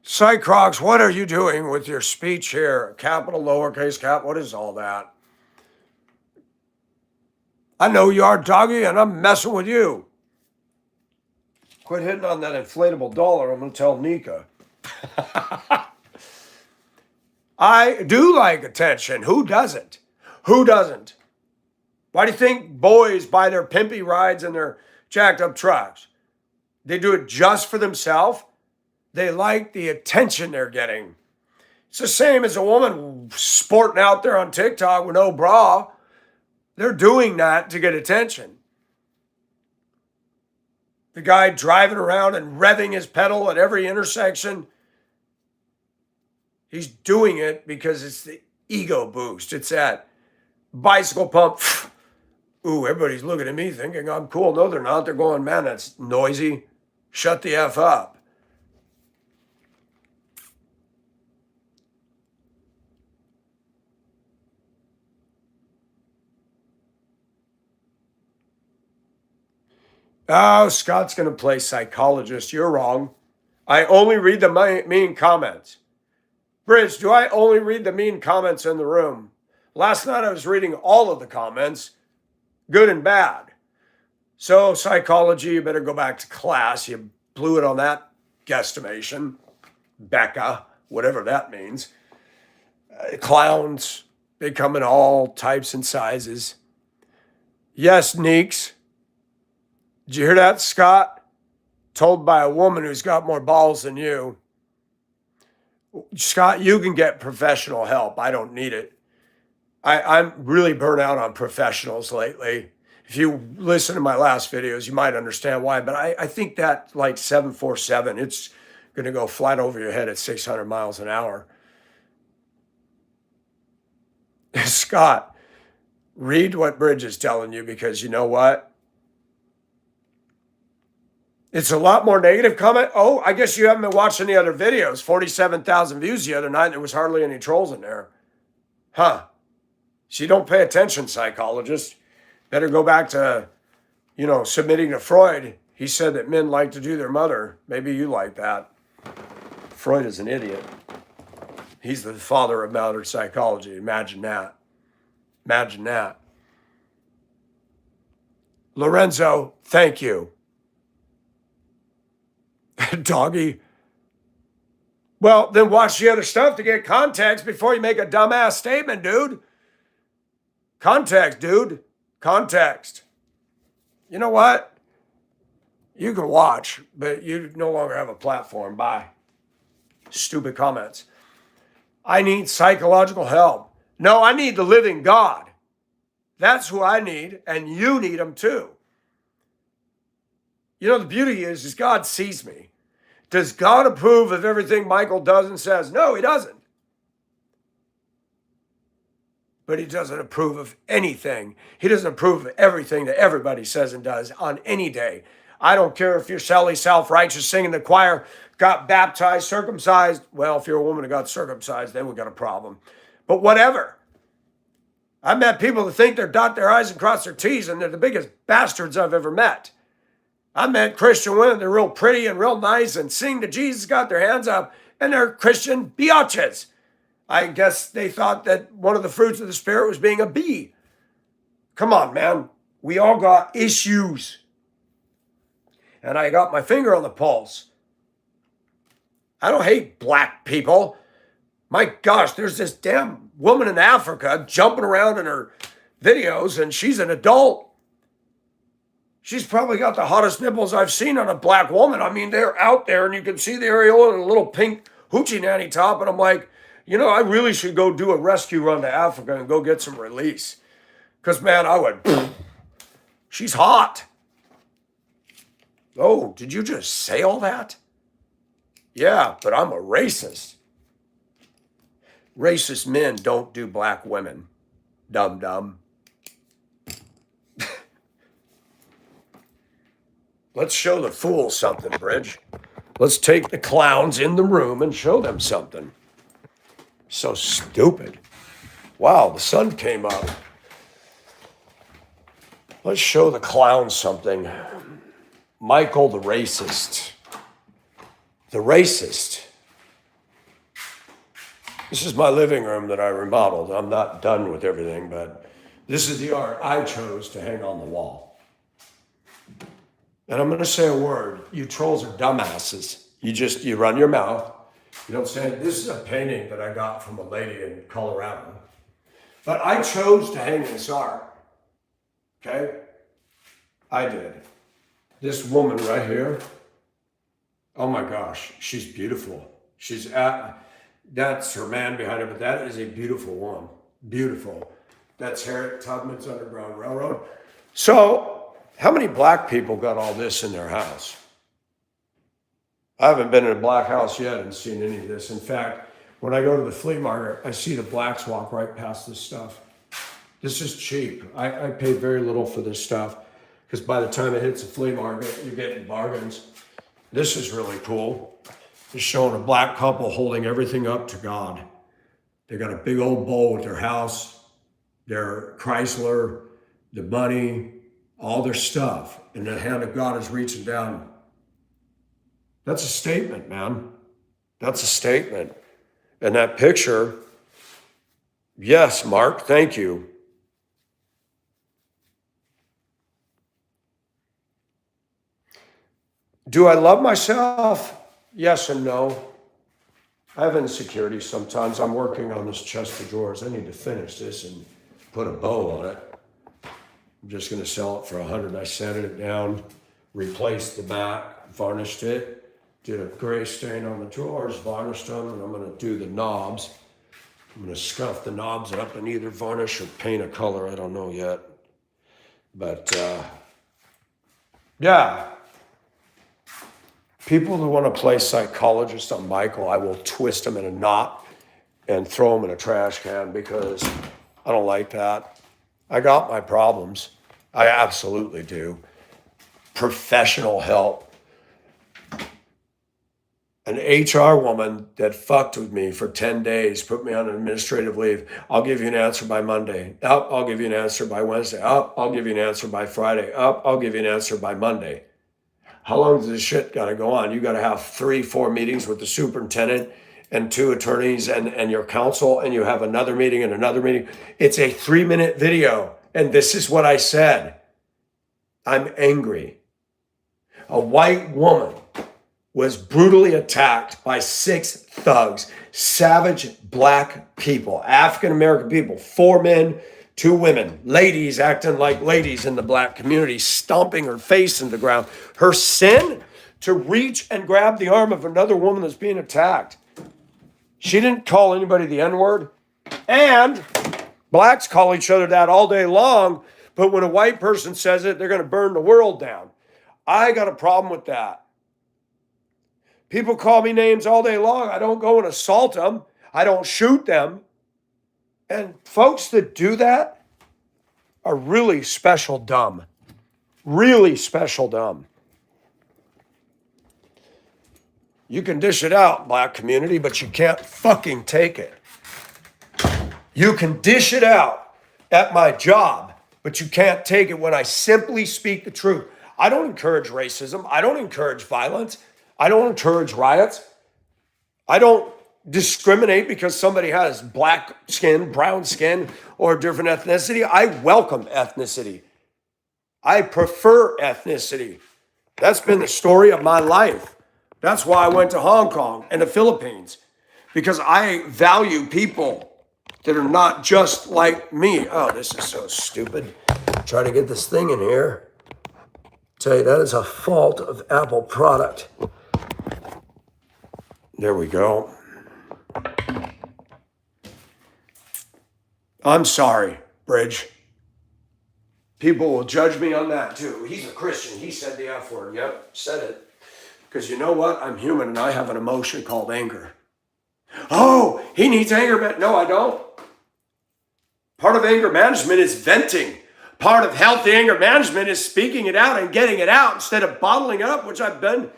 Cycrox, what are you doing with your speech here? Capital, lowercase cap, what is all that? I know you are, doggy, and I'm messing with you. Quit hitting on that inflatable dollar. I'm going to tell Nika. I do like attention. Who doesn't? Who doesn't? Why do you think boys buy their pimpy rides and their jacked up trucks? They do it just for themselves. They like the attention they're getting. It's the same as a woman sporting out there on TikTok with no bra. They're doing that to get attention. The guy driving around and revving his pedal at every intersection. He's doing it because it's the ego boost. It's that bicycle pump. Ooh, everybody's looking at me thinking I'm cool. No, they're not. They're going, man, that's noisy. Shut the F up. Oh, Scott's going to play psychologist. You're wrong. I only read the mean comments. Bridge, do I only read the mean comments in the room? Last night I was reading all of the comments, good and bad. So, psychology, you better go back to class. You blew it on that guesstimation. Becca, whatever that means. Clowns, they come in all types and sizes. Yes, Neeks. Did you hear that, Scott? Told by a woman who's got more balls than you. Scott, you can get professional help. I don't need it. I'm really burnt out on professionals lately. If you listen to my last videos, you might understand why. But I think that like 747, it's going to go flat over your head at 600 miles an hour. Scott, read what Bridge is telling you because you know what? It's a lot more negative comment. Oh, I guess you haven't been watching the other videos. 47,000 views the other night. There was hardly any trolls in there. Huh. So you don't pay attention, psychologist. Better go back to, submitting to Freud. He said that men like to do their mother. Maybe you like that. Freud is an idiot. He's the father of modern psychology. Imagine that. Imagine that. Lorenzo, thank you. Doggy. Well, then watch the other stuff to get context before you make a dumbass statement, dude. Context, dude. Context. You know what? You can watch, but you no longer have a platform. Bye. Stupid comments. I need psychological help. No, I need the living God. That's who I need, and you need him too. You know, the beauty is God sees me. Does God approve of everything Michael does and says? No, he doesn't. But he doesn't approve of anything. He doesn't approve of everything that everybody says and does on any day. I don't care if you're Sally self-righteous, singing the choir, got baptized, circumcised. Well, if you're a woman who got circumcised, then we got a problem. But whatever. I've met people that think they dot their I's and cross their T's, and they're the biggest bastards I've ever met. I met Christian women, they're real pretty and real nice and sing to Jesus, got their hands up, and they're Christian biatches. I guess they thought that one of the fruits of the Spirit was being a bee. Come on, man. We all got issues. And I got my finger on the pulse. I don't hate black people. My gosh, there's this damn woman in Africa jumping around in her videos, and she's an adult. She's probably got the hottest nipples I've seen on a black woman. I mean, they're out there, and you can see the areola and a little pink hoochie nanny top, and I'm like, you know, I really should go do a rescue run to Africa and go get some release. Because, man, I would, she's hot. Oh, did you just say all that? Yeah, but I'm a racist. Racist men don't do black women. Dum-dum. Let's show the fools something, Bridge. Let's take the clowns in the room and show them something. So stupid. Wow, the sun came up. Let's show the clowns something. Michael the racist. The racist. This is my living room that I remodeled. I'm not done with everything, but this is the art I chose to hang on the wall. And I'm going to say a word. You trolls are dumbasses. You run your mouth. You don't say, this is a painting that I got from a lady in Colorado. But I chose to hang this art. Okay? I did. This woman right here. Oh my gosh, she's beautiful. That's her man behind her, but that is a beautiful woman. Beautiful. That's Harriet Tubman's Underground Railroad. So, how many black people got all this in their house? I haven't been in a black house yet and seen any of this. In fact, when I go to the flea market, I see the blacks walk right past this stuff. This is cheap. I pay very little for this stuff because by the time it hits the flea market, you're getting bargains. This is really cool. It's showing a black couple holding everything up to God. They got a big old bowl with their house, their Chrysler, the money, all their stuff, and the hand of God is reaching down. That's a statement, man. That's a statement. And that picture, yes, Mark, thank you. Do I love myself? Yes and no. I have insecurities sometimes. I'm working on this chest of drawers. I need to finish this and put a bow on it. I'm just going to sell it for $100. I sanded it down, replaced the back, varnished it, did a gray stain on the drawers, varnished them, and I'm going to do the knobs. I'm going to scuff the knobs up and either varnish or paint a color. I don't know yet. But, yeah. People who want to play psychologist on Michael, I will twist them in a knot and throw them in a trash can because I don't like that. I got my problems. I absolutely do. Professional help. An HR woman that fucked with me for 10 days, put me on administrative leave. I'll give you an answer by Monday. Up, I'll give you an answer by Wednesday. Up, I'll give you an answer by Friday. Up, I'll give you an answer by Monday. How long does this shit got to go on? You got to have 3-4 meetings with the superintendent and 2 attorneys and your counsel, and you have another meeting and another meeting. It's a 3-minute video. And this is what I said. I'm angry. A white woman was brutally attacked by 6 thugs, savage black people, African-American people, 4 men, 2 women, ladies acting like ladies in the black community, stomping her face into the ground. Her sin? To reach and grab the arm of another woman that's being attacked. She didn't call anybody the N-word. And blacks call each other that all day long, but when a white person says it, they're going to burn the world down. I got a problem with that. People call me names all day long. I don't go and assault them. I don't shoot them. And folks that do that are really special dumb. Really special dumb. You can dish it out, black community, but you can't fucking take it. You can dish it out at my job, but you can't take it when I simply speak the truth. I don't encourage racism. I don't encourage violence. I don't encourage riots. I don't discriminate because somebody has black skin, brown skin, or a different ethnicity. I welcome ethnicity. I prefer ethnicity. That's been the story of my life. That's why I went to Hong Kong and the Philippines, because I value people that are not just like me. Oh, this is so stupid. Try to get this thing in here. Tell you, that is a fault of Apple product. There we go. I'm sorry, Bridge. People will judge me on that too. He's a Christian. He said the F word. Yep, said it. Because you know what? I'm human and I have an emotion called anger. Oh, he needs anger management. No, I don't. Part of anger management is venting. Part of healthy anger management is speaking it out and getting it out instead of bottling it up, which I've been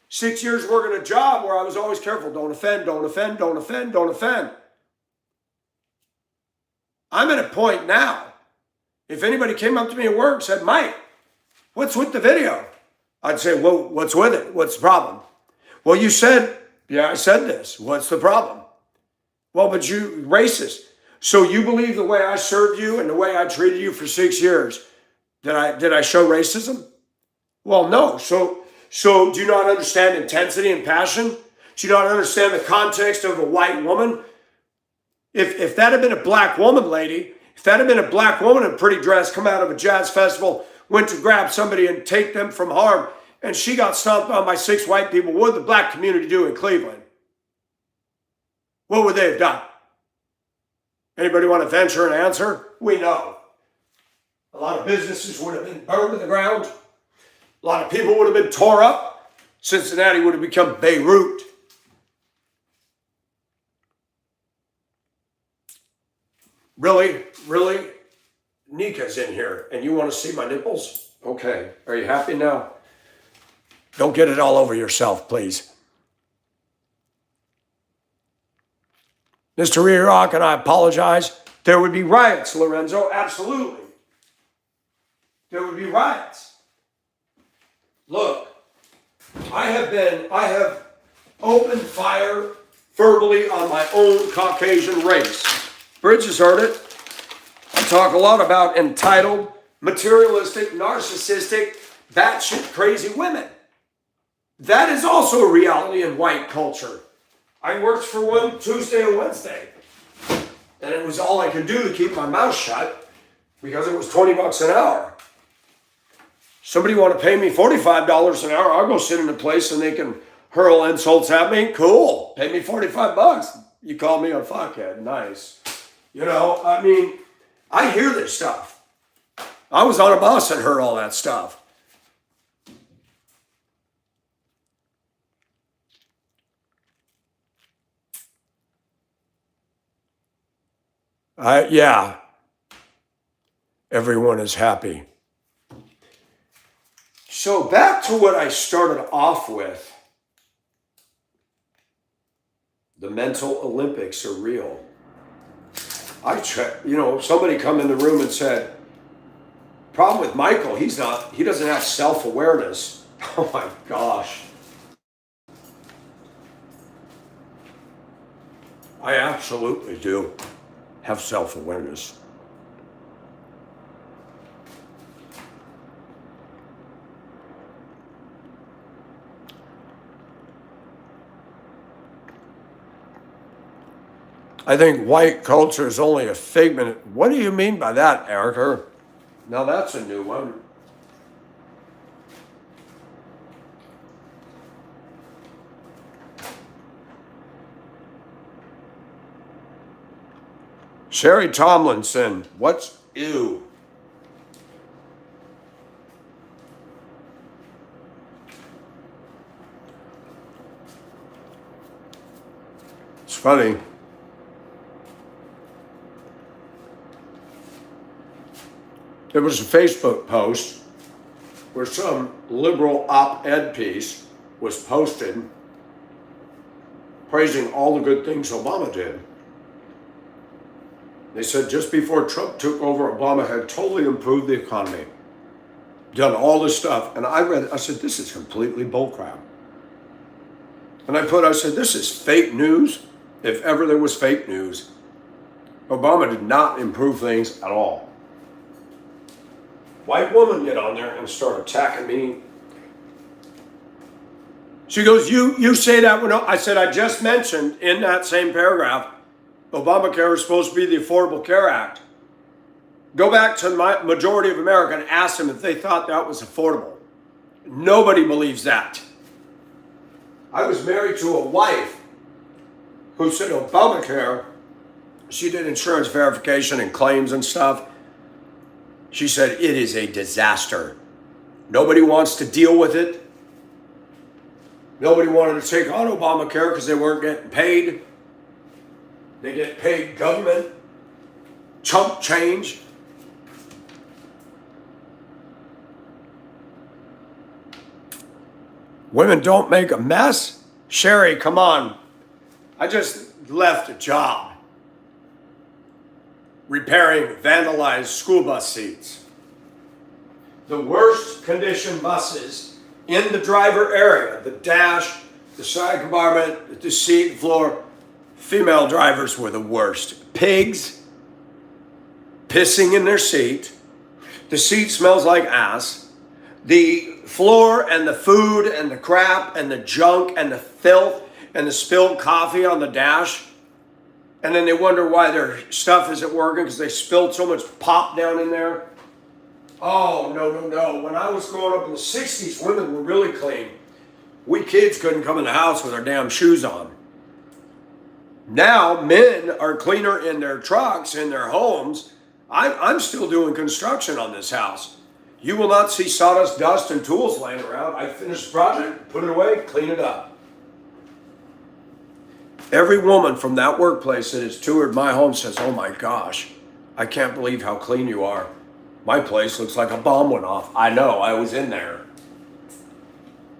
6 years working a job where I was always careful. Don't offend, don't offend, don't offend, don't offend. I'm at a point now. If anybody came up to me at work and said, Mike, what's with the video? I'd say, well, what's with it? What's the problem? Well, you said, yeah, I said this. What's the problem? Well, but you racist. So you believe the way I served you and the way I treated you for 6 years, did I show racism? Well, no. So do you not understand intensity and passion? Do you not understand the context of a white woman? If that had been a black woman, lady, if that had been a black woman in pretty dress, come out of a jazz festival, went to grab somebody and take them from harm, and she got stomped on by 6 white people, what would the black community do in Cleveland? What would they have done? Anybody want to venture an answer? We know. A lot of businesses would have been burned to the ground. A lot of people would have been tore up. Cincinnati would have become Beirut. Really? Really? Nika's in here, and you want to see my nipples? Okay. Are you happy now? Don't get it all over yourself, please. Mr. Rerock, and I apologize. There would be riots, Lorenzo. Absolutely. There would be riots. Look, I have opened fire verbally on my own Caucasian race. Bridges heard it. I talk a lot about entitled, materialistic, narcissistic, batshit crazy women. That is also a reality in white culture. I worked for one Tuesday and Wednesday, and it was all I could do to keep my mouth shut because it was $20 an hour. Somebody want to pay me $45 an hour, I'll go sit in a place and they can hurl insults at me. Cool, pay me $45. You call me a fuckhead, nice. You know, I mean, I hear this stuff. I was on a bus and heard all that stuff. Yeah, everyone is happy. So back to what I started off with. The mental Olympics are real. Somebody come in the room and said, problem with Michael, he doesn't have self-awareness. Oh my gosh. I absolutely do have self-awareness. I think white culture is only a figment. What do you mean by that, Erica? Now that's a new one. Sherry Tomlinson, what's ew? It's funny. There was a Facebook post where some liberal op-ed piece was posted praising all the good things Obama did. They said just before Trump took over, Obama had totally improved the economy, done all this stuff. And I read it, I said, this is completely bullcrap. And I said, this is fake news. If ever there was fake news, Obama did not improve things at all. White woman get on there and start attacking me. She goes, you say that when I said, I just mentioned in that same paragraph, Obamacare is supposed to be the Affordable Care Act. Go back to the majority of America and ask them if they thought that was affordable. Nobody believes that. I was married to a wife who said Obamacare, she did insurance verification and claims and stuff. She said, it is a disaster. Nobody wants to deal with it. Nobody wanted to take on Obamacare because they weren't getting paid. They get paid government, chump change. Women don't make a mess? Sherry, come on. I just left a job repairing vandalized school bus seats. The worst condition buses in the driver area, the dash, the side compartment, the seat, floor, female drivers were the worst. Pigs pissing in their seat. The seat smells like ass. The floor and the food and the crap and the junk and the filth and the spilled coffee on the dash. And then they wonder why their stuff isn't working because they spilled so much pop down in there. Oh, no. When I was growing up in the 60s, women were really clean. We kids couldn't come in the house with our damn shoes on. Now men are cleaner in their trucks, in their homes. I'm still doing construction on this house. You will not see sawdust, dust, and tools laying around. I finished the project, put it away, clean it up. Every woman from that workplace that has toured my home says, oh my gosh, I can't believe how clean you are. My place looks like a bomb went off. I know, I was in there.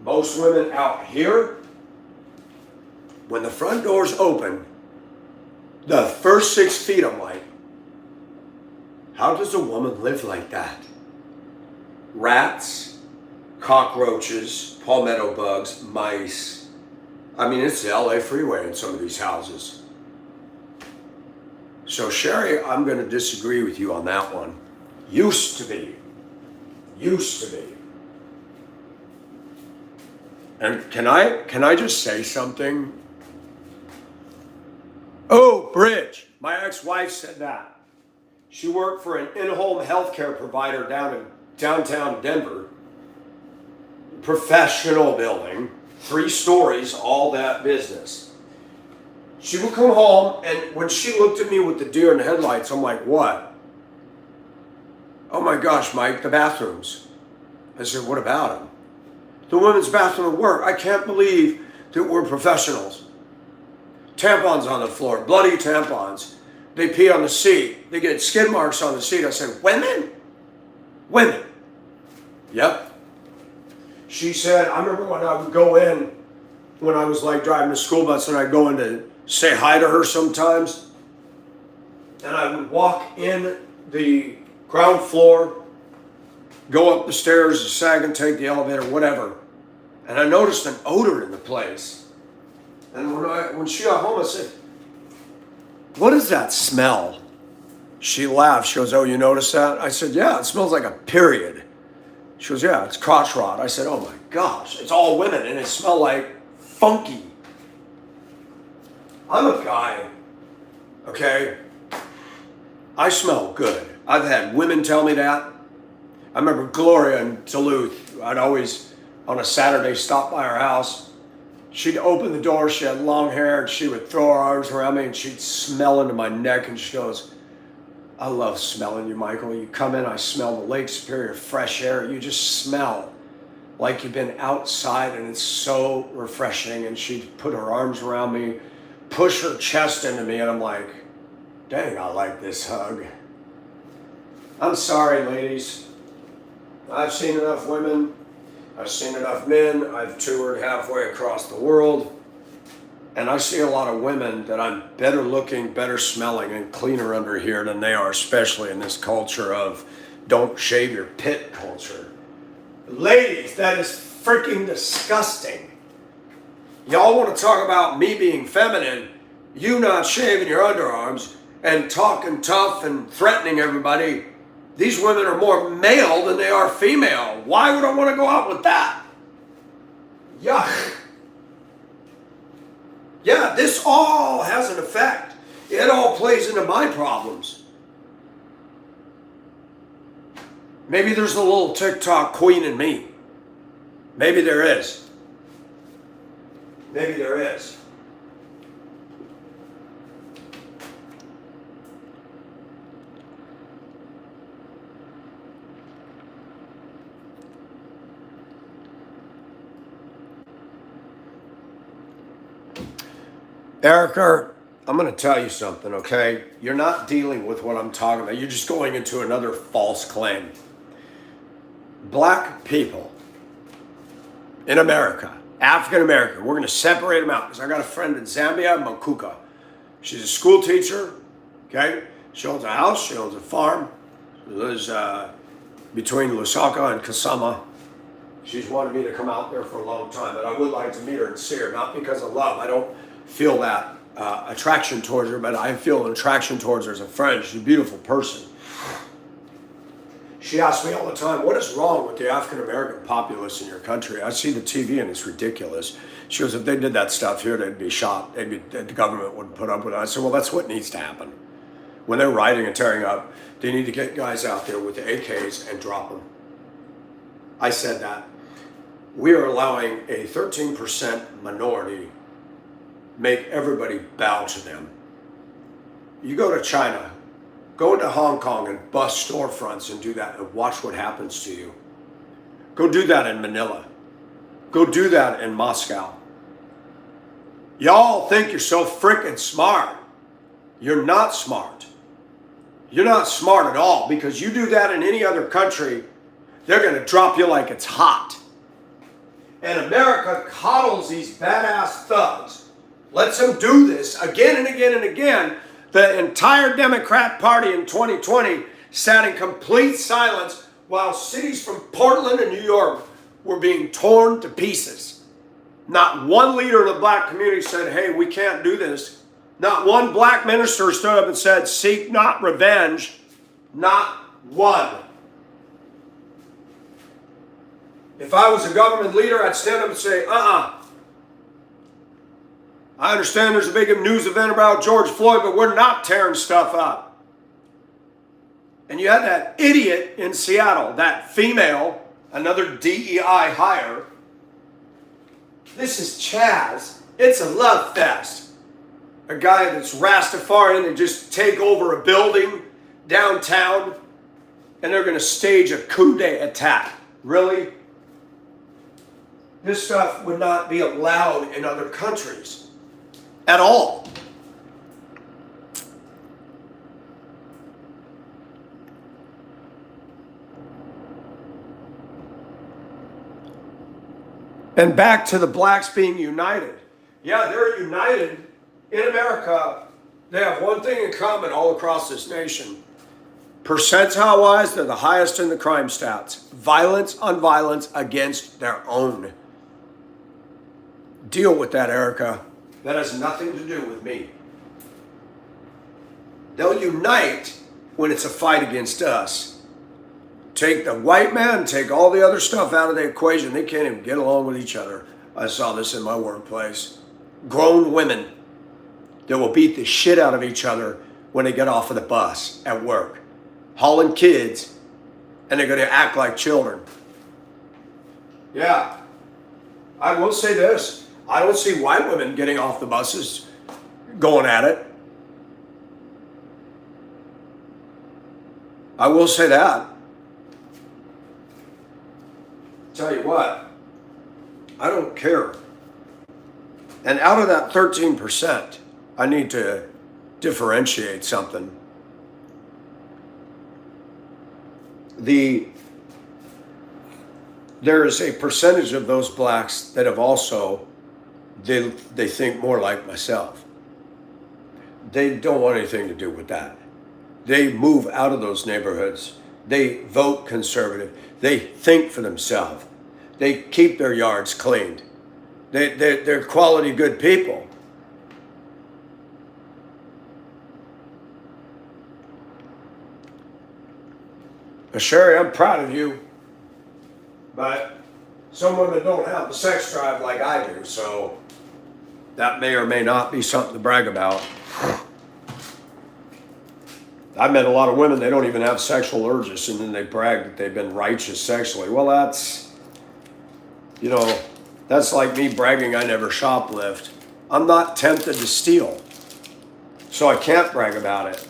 Most women out here, when the front doors open, the first 6 feet, I'm like, how does a woman live like that? Rats, cockroaches, palmetto bugs, mice. I mean, it's the LA freeway in some of these houses. So Sherry, I'm going to disagree with you on that one. Used to be. And can I just say something? Oh, Bridge. My ex-wife said that. She worked for an in-home healthcare provider down in downtown Denver. Professional building, 3 stories, all that business. She would come home, and when she looked at me with the deer in the headlights, I'm like, what? Oh my gosh, Mike, the bathrooms. I said, what about them? The women's bathroom at work. I can't believe that we're professionals. Tampons on the floor, bloody tampons. They pee on the seat. They get skid marks on the seat. I said, women? Women. Yep. She said, I remember when I would go in, when I was like driving the school bus, and I'd go in to say hi to her sometimes. And I would walk in the ground floor, go up the stairs, sag and take the elevator, whatever. And I noticed an odor in the place. And when she got home, I said, what is that smell? She laughed. She goes, oh, you notice that? I said, yeah, it smells like a period. She goes, yeah, it's crotch rot. I said, oh my gosh, it's all women and it smells like funky. I'm a guy, okay? I smell good. I've had women tell me that. I remember Gloria in Duluth. I'd always, on a Saturday, stop by her house. She'd open the door. She had long hair and she would throw her arms around me and she'd smell into my neck and she goes, I love smelling you, Michael. You come in, I smell the Lake Superior fresh air. You just smell like you've been outside and it's so refreshing. And she'd put her arms around me, push her chest into me, and I'm like, dang, I like this hug. I'm sorry, ladies. I've seen enough women. I've seen enough men. I've toured halfway across the world. And I see a lot of women that I'm better looking, better smelling, and cleaner under here than they are, especially in this culture of don't shave your pit culture. Ladies, that is freaking disgusting. Y'all want to talk about me being feminine, you not shaving your underarms and talking tough and threatening everybody. These women are more male than they are female. Why would I want to go out with that? Yuck. Yeah, this all has an effect. It all plays into my problems. Maybe there's a little TikTok queen in me. Maybe there is. Maybe there is. Erica, I'm going to tell you something, okay? You're not dealing with what I'm talking about. You're just going into another false claim. Black people in America, African American, we're going to separate them out because I got a friend in Zambia, Makuka. She's a school teacher, okay? She owns a house, she owns a farm. She lives between Lusaka and Kasama. She's wanted me to come out there for a long time, but I would like to meet her and see her, not because of love. I don't feel that attraction towards her, but I feel an attraction towards her as a friend. She's a beautiful person. She asks me all the time, what is wrong with the African American populace in your country? I see the TV and it's ridiculous. She goes, if they did that stuff here, they'd be shot. The government wouldn't put up with it. I said, well, that's what needs to happen. When they're rioting and tearing up, they need to get guys out there with the AKs and drop them. I said that. We are allowing a 13% minority make everybody bow to them. You go to China, go into Hong Kong and bust storefronts and do that and watch what happens to you. Go do that in Manila. Go do that in Moscow. Y'all think you're so freaking smart. You're not smart. You're not smart at all, because you do that in any other country, they're going to drop you like it's hot. And America coddles these badass thugs, lets them do this again and again and again. The entire Democrat Party in 2020 sat in complete silence while cities from Portland and New York were being torn to pieces. Not one leader of the black community said, hey, we can't do this. Not one black minister stood up and said, seek not revenge. Not one. If I was a government leader, I'd stand up and say, I understand there's a big news event about George Floyd, but we're not tearing stuff up. And you had that idiot in Seattle, that female, another DEI hire. This is Chaz. It's a love fest. A guy that's Rastafarian and just take over a building downtown, and they're going to stage a coup d'etat. Really? This stuff would not be allowed in other countries. At all. And back to the blacks being united. Yeah, they're united in America. They have one thing in common all across this nation. Percentile-wise, they're the highest in the crime stats. Violence on violence against their own. Deal with that, Erica. That has nothing to do with me. They'll unite when it's a fight against us. Take the white man, take all the other stuff out of the equation. They can't even get along with each other. I saw this in my workplace. Grown women that will beat the shit out of each other when they get off of the bus at work, hauling kids, and they're going to act like children. Yeah. I will say this. I don't see white women getting off the buses going at it. I will say that. Tell you what, I don't care. And out of that 13%, I need to differentiate something. There is a percentage of those blacks that have also, they think more like myself. They don't want anything to do with that. They move out of those neighborhoods. They vote conservative. They think for themselves. They keep their yards cleaned. They're quality, good people. Sherry, I'm proud of you. But some women don't have the sex drive like I do, so that may or may not be something to brag about. I've met a lot of women, they don't even have sexual urges, and then they brag that they've been righteous sexually. Well, that's like me bragging I never shoplift. I'm not tempted to steal, so I can't brag about it.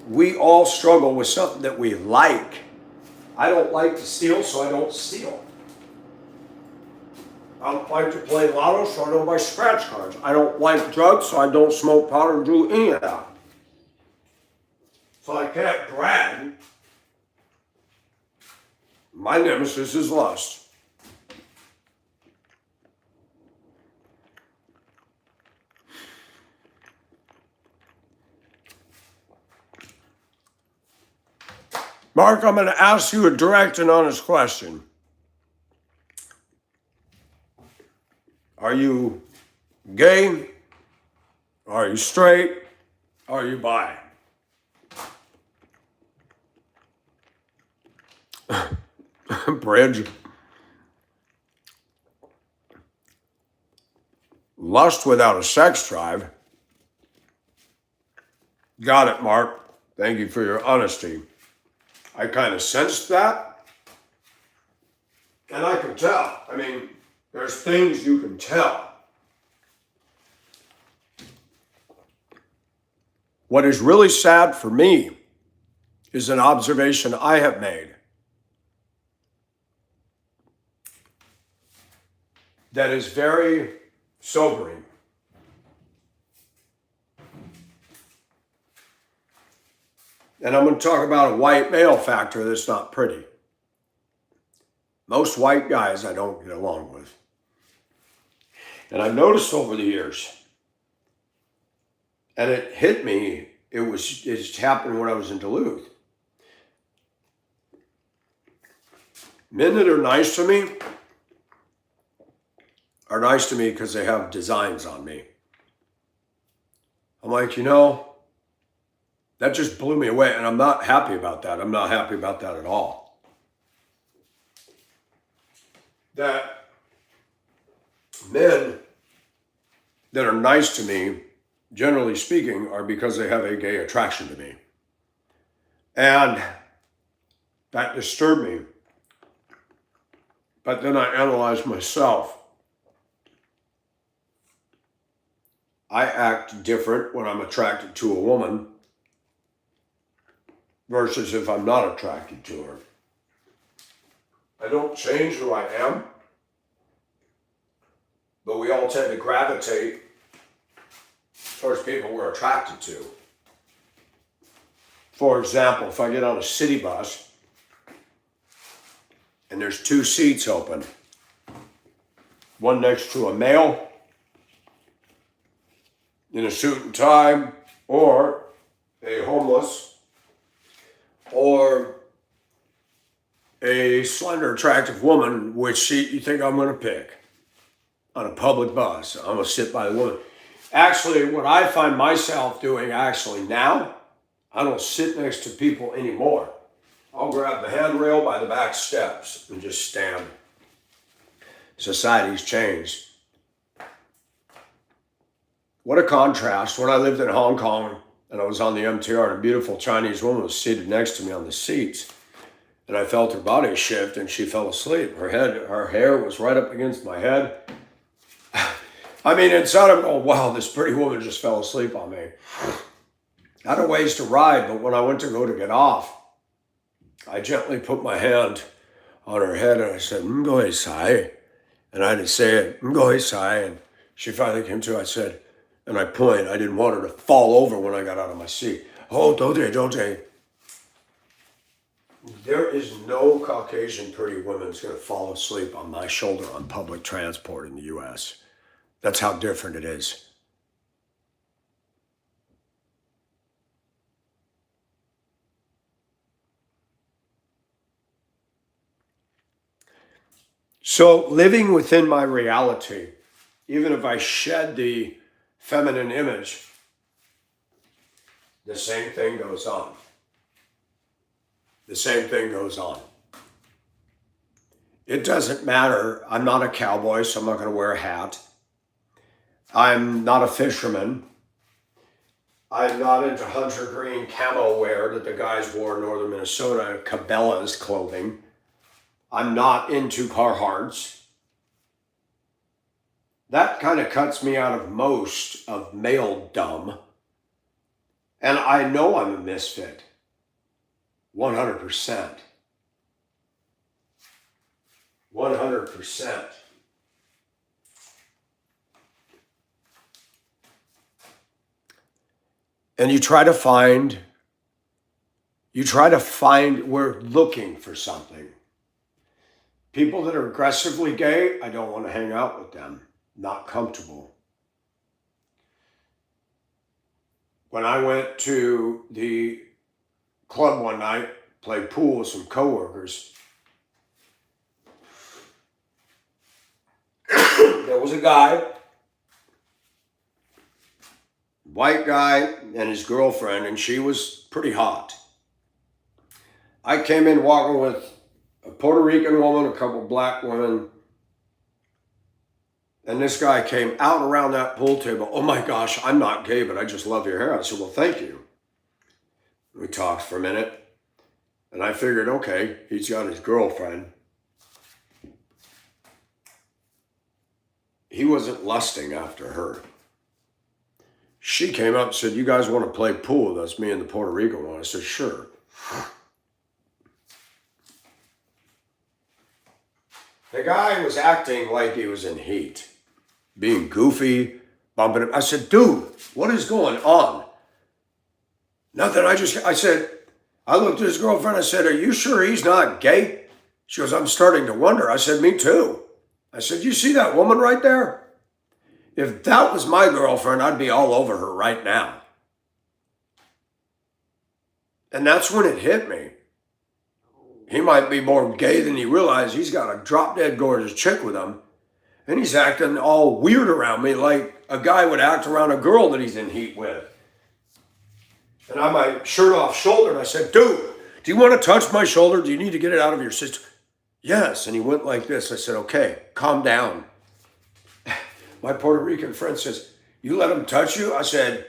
We all struggle with something that we like. I don't like to steal, so I don't steal. I don't like to play lotto, so I don't buy scratch cards. I don't like drugs, so I don't smoke pot or do any of that. So I can't brag. My nemesis is lust. Mark, I'm going to ask you a direct and honest question. Are you gay? Are you straight? Are you bi? Bridge. Lust without a sex drive. Got it, Mark. Thank you for your honesty. I kind of sensed that. And I can tell. I mean, there's things you can tell. What is really sad for me is an observation I have made that is very sobering. And I'm going to talk about a white male factor that's not pretty. Most white guys I don't get along with. And I've noticed over the years, and it hit me, it happened when I was in Duluth. Men that are nice to me are nice to me because they have designs on me. I'm like, that just blew me away, and I'm not happy about that. I'm not happy about that at all. That men that are nice to me, generally speaking, are because they have a gay attraction to me. And that disturbed me. But then I analyzed myself. I act different when I'm attracted to a woman versus if I'm not attracted to her. I don't change who I am, but we all tend to gravitate towards people we're attracted to. For example, if I get on a city bus and there's 2 seats open, one next to a male in a suit and tie, or a homeless, or a slender, attractive woman, which seat you think I'm going to pick on a public bus? I'm going to sit by the woman. Actually, what I find myself doing actually now, I don't sit next to people anymore. I'll grab the handrail by the back steps and just stand. Society's changed. What a contrast. When I lived in Hong Kong and I was on the MTR, and a beautiful Chinese woman was seated next to me on the seats. And I felt her body shift and she fell asleep. Her hair was right up against my head. I mean, inside I'm going, wow, this pretty woman just fell asleep on me. I had a ways to ride, but when I went to go to get off, I gently put my hand on her head and I said, "Ngo hei sai." And I had to say it, "Ngo hei sai." And she finally came to, I said, and I point, I didn't want her to fall over when I got out of my seat. "Oh, dote. There is no Caucasian pretty woman that's going to fall asleep on my shoulder on public transport in the U.S. That's how different it is. So living within my reality, even if I shed the feminine image, the same thing goes on. The same thing goes on. It doesn't matter. I'm not a cowboy, so I'm not going to wear a hat. I'm not a fisherman. I'm not into hunter green camo wear that the guys wore in northern Minnesota, Cabela's clothing. I'm not into Carhartts. That kind of cuts me out of most of male-dom. And I know I'm a misfit. 100%. 100%. And you try to find, we're looking for something. People that are aggressively gay, I don't want to hang out with them. Not comfortable. When I went to the club one night, played pool with some coworkers, there was a guy, white guy, and his girlfriend, and she was pretty hot. I came in walking with a Puerto Rican woman, a couple black women, and this guy came out around that pool table. "Oh my gosh, I'm not gay, but I just love your hair." I said, "Well, thank you." We talked for a minute, and I figured, okay, he's got his girlfriend. He wasn't lusting after her. She came up and said, "You guys want to play pool with us, me and the Puerto Rican one?" I said, "Sure." The guy was acting like he was in heat, being goofy, bumping him. I said, "Dude, what is going on?" "Nothing. I said, I looked at his girlfriend. I said, "Are you sure he's not gay?" She goes, "I'm starting to wonder." I said, "Me too." I said, "You see that woman right there? If that was my girlfriend, I'd be all over her right now." And that's when it hit me. He might be more gay than he realized. He's got a drop-dead gorgeous chick with him. And he's acting all weird around me like a guy would act around a girl that he's in heat with. And I had my shirt off shoulder, and I said, "Dude, do you want to touch my shoulder? Do you need to get it out of your system?" "Yes." And he went like this. I said, "Okay, calm down." My Puerto Rican friend says, "You let him touch you?" I said,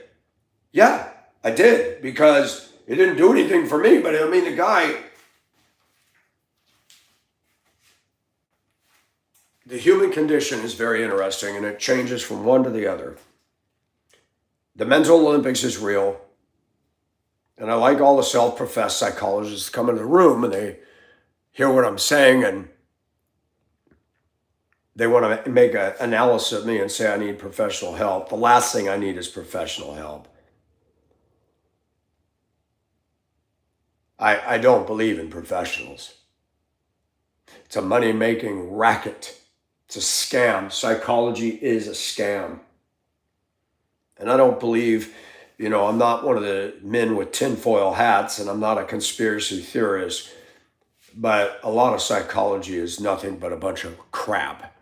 "Yeah, I did, because it didn't do anything for me." But I mean, the human condition is very interesting, and it changes from one to the other. The mental Olympics is real. And I like all the self-professed psychologists come into the room and they hear what I'm saying and they want to make an analysis of me and say I need professional help. The last thing I need is professional help. I don't believe in professionals. It's a money-making racket. It's a scam. Psychology is a scam. And I don't believe, I'm not one of the men with tinfoil hats, and I'm not a conspiracy theorist, but a lot of psychology is nothing but a bunch of crap.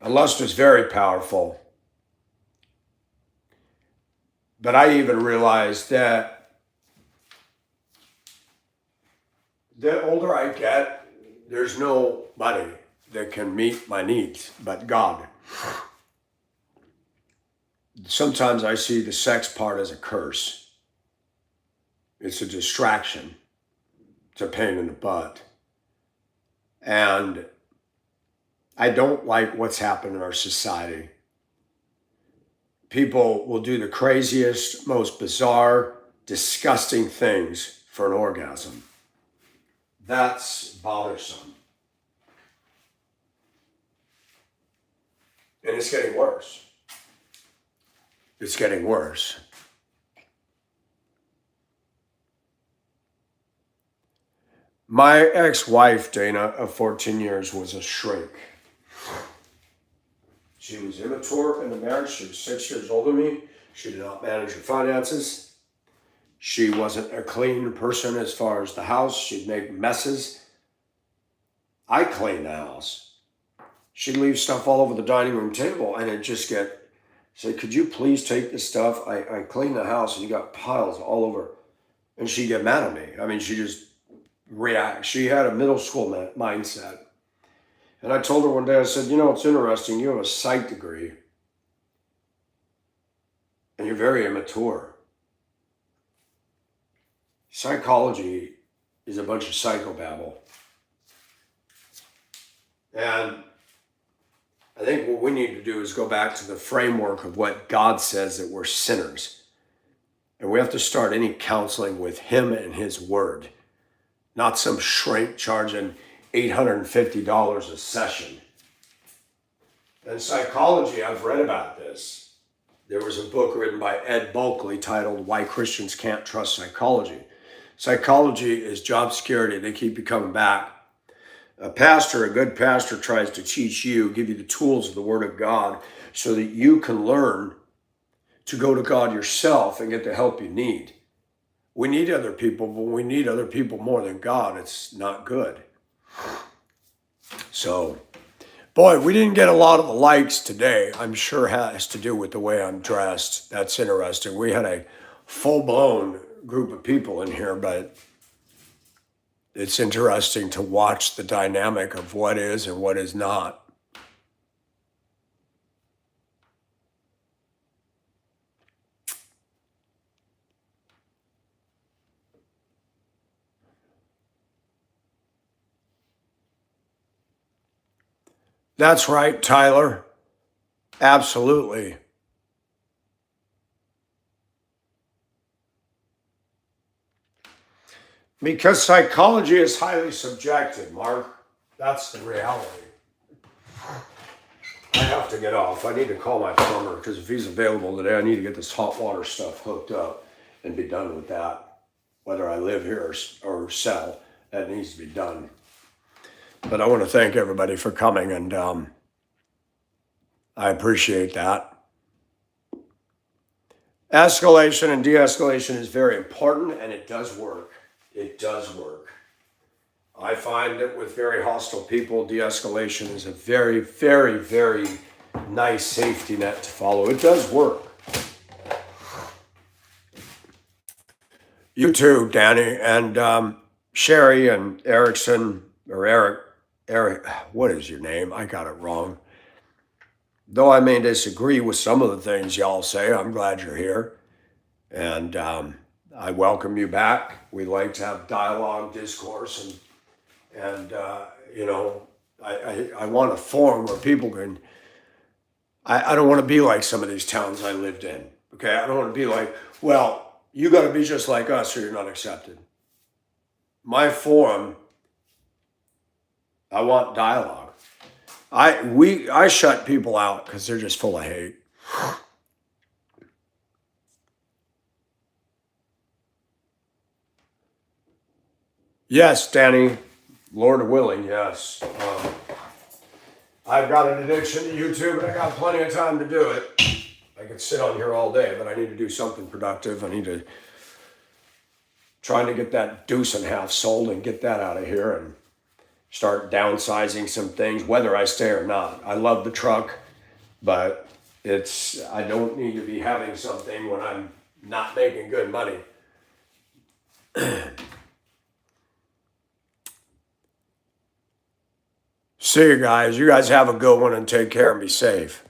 And lust is very powerful. But I even realized that the older I get, there's nobody that can meet my needs but God. Sometimes I see the sex part as a curse. It's a distraction. It's a pain in the butt. And I don't like what's happened in our society. People will do the craziest, most bizarre, disgusting things for an orgasm. That's bothersome. And it's getting worse. It's getting worse. My ex-wife, Dana, of 14 years, was a shrink. She was immature in the marriage. She was 6 years older than me. She did not manage her finances. She wasn't a clean person as far as the house. She'd make messes. I cleaned the house. She'd leave stuff all over the dining room table, and it'd just say, could you please take this stuff? I cleaned the house, and you got piles all over. And she'd get mad at me. I mean, she just react. She had a middle school mindset. And I told her one day, I said, you know, it's interesting. You have a psych degree, and you're very immature. Psychology is a bunch of psychobabble. And I think what we need to do is go back to the framework of what God says, that we're sinners. And we have to start any counseling with Him and His Word, not some shrink charging $850 a session. And psychology, I've read about this. There was a book written by Ed Bulkley titled Why Christians Can't Trust Psychology. Psychology is job security. They keep you coming back. A good pastor tries to teach you, give you the tools of the Word of God so that you can learn to go to God yourself and get the help you need. We need other people, but we need other people more than God. It's not good. So, boy, we didn't get a lot of the likes today. I'm sure it has to do with the way I'm dressed. That's interesting. We had a full-blown group of people in here, but it's interesting to watch the dynamic of what is and what is not. That's right, Tyler. Absolutely. Because psychology is highly subjective, Mark. That's the reality. I have to get off. I need to call my plumber because if he's available today, I need to get this hot water stuff hooked up and be done with that. Whether I live here or sell, that needs to be done. But I want to thank everybody for coming, and I appreciate that. Escalation and de-escalation is very important, and it does work. It does work. I find that with very hostile people, de-escalation is a very, very, very nice safety net to follow. It does work. You too, Danny, and Sherry and Erickson, or Eric, what is your name? I got it wrong. Though I may disagree with some of the things y'all say, I'm glad you're here. And I welcome you back. We like to have dialogue, discourse, and you know, I want a forum where people can, I don't want to be like some of these towns I lived in, okay? I don't want to be like, well, you got to be just like us or you're not accepted. My forum, I want dialogue. I shut people out because they're just full of hate. Yes, Danny, Lord willing, yes. I've got an addiction to YouTube, and I got plenty of time to do it. I could sit on here all day, but I need to do something productive. I need to try to get that deuce and half sold and get that out of here and start downsizing some things, whether I stay or not. I love the truck, but I don't need to be having something when I'm not making good money. See you guys. You guys have a good one and take care and be safe.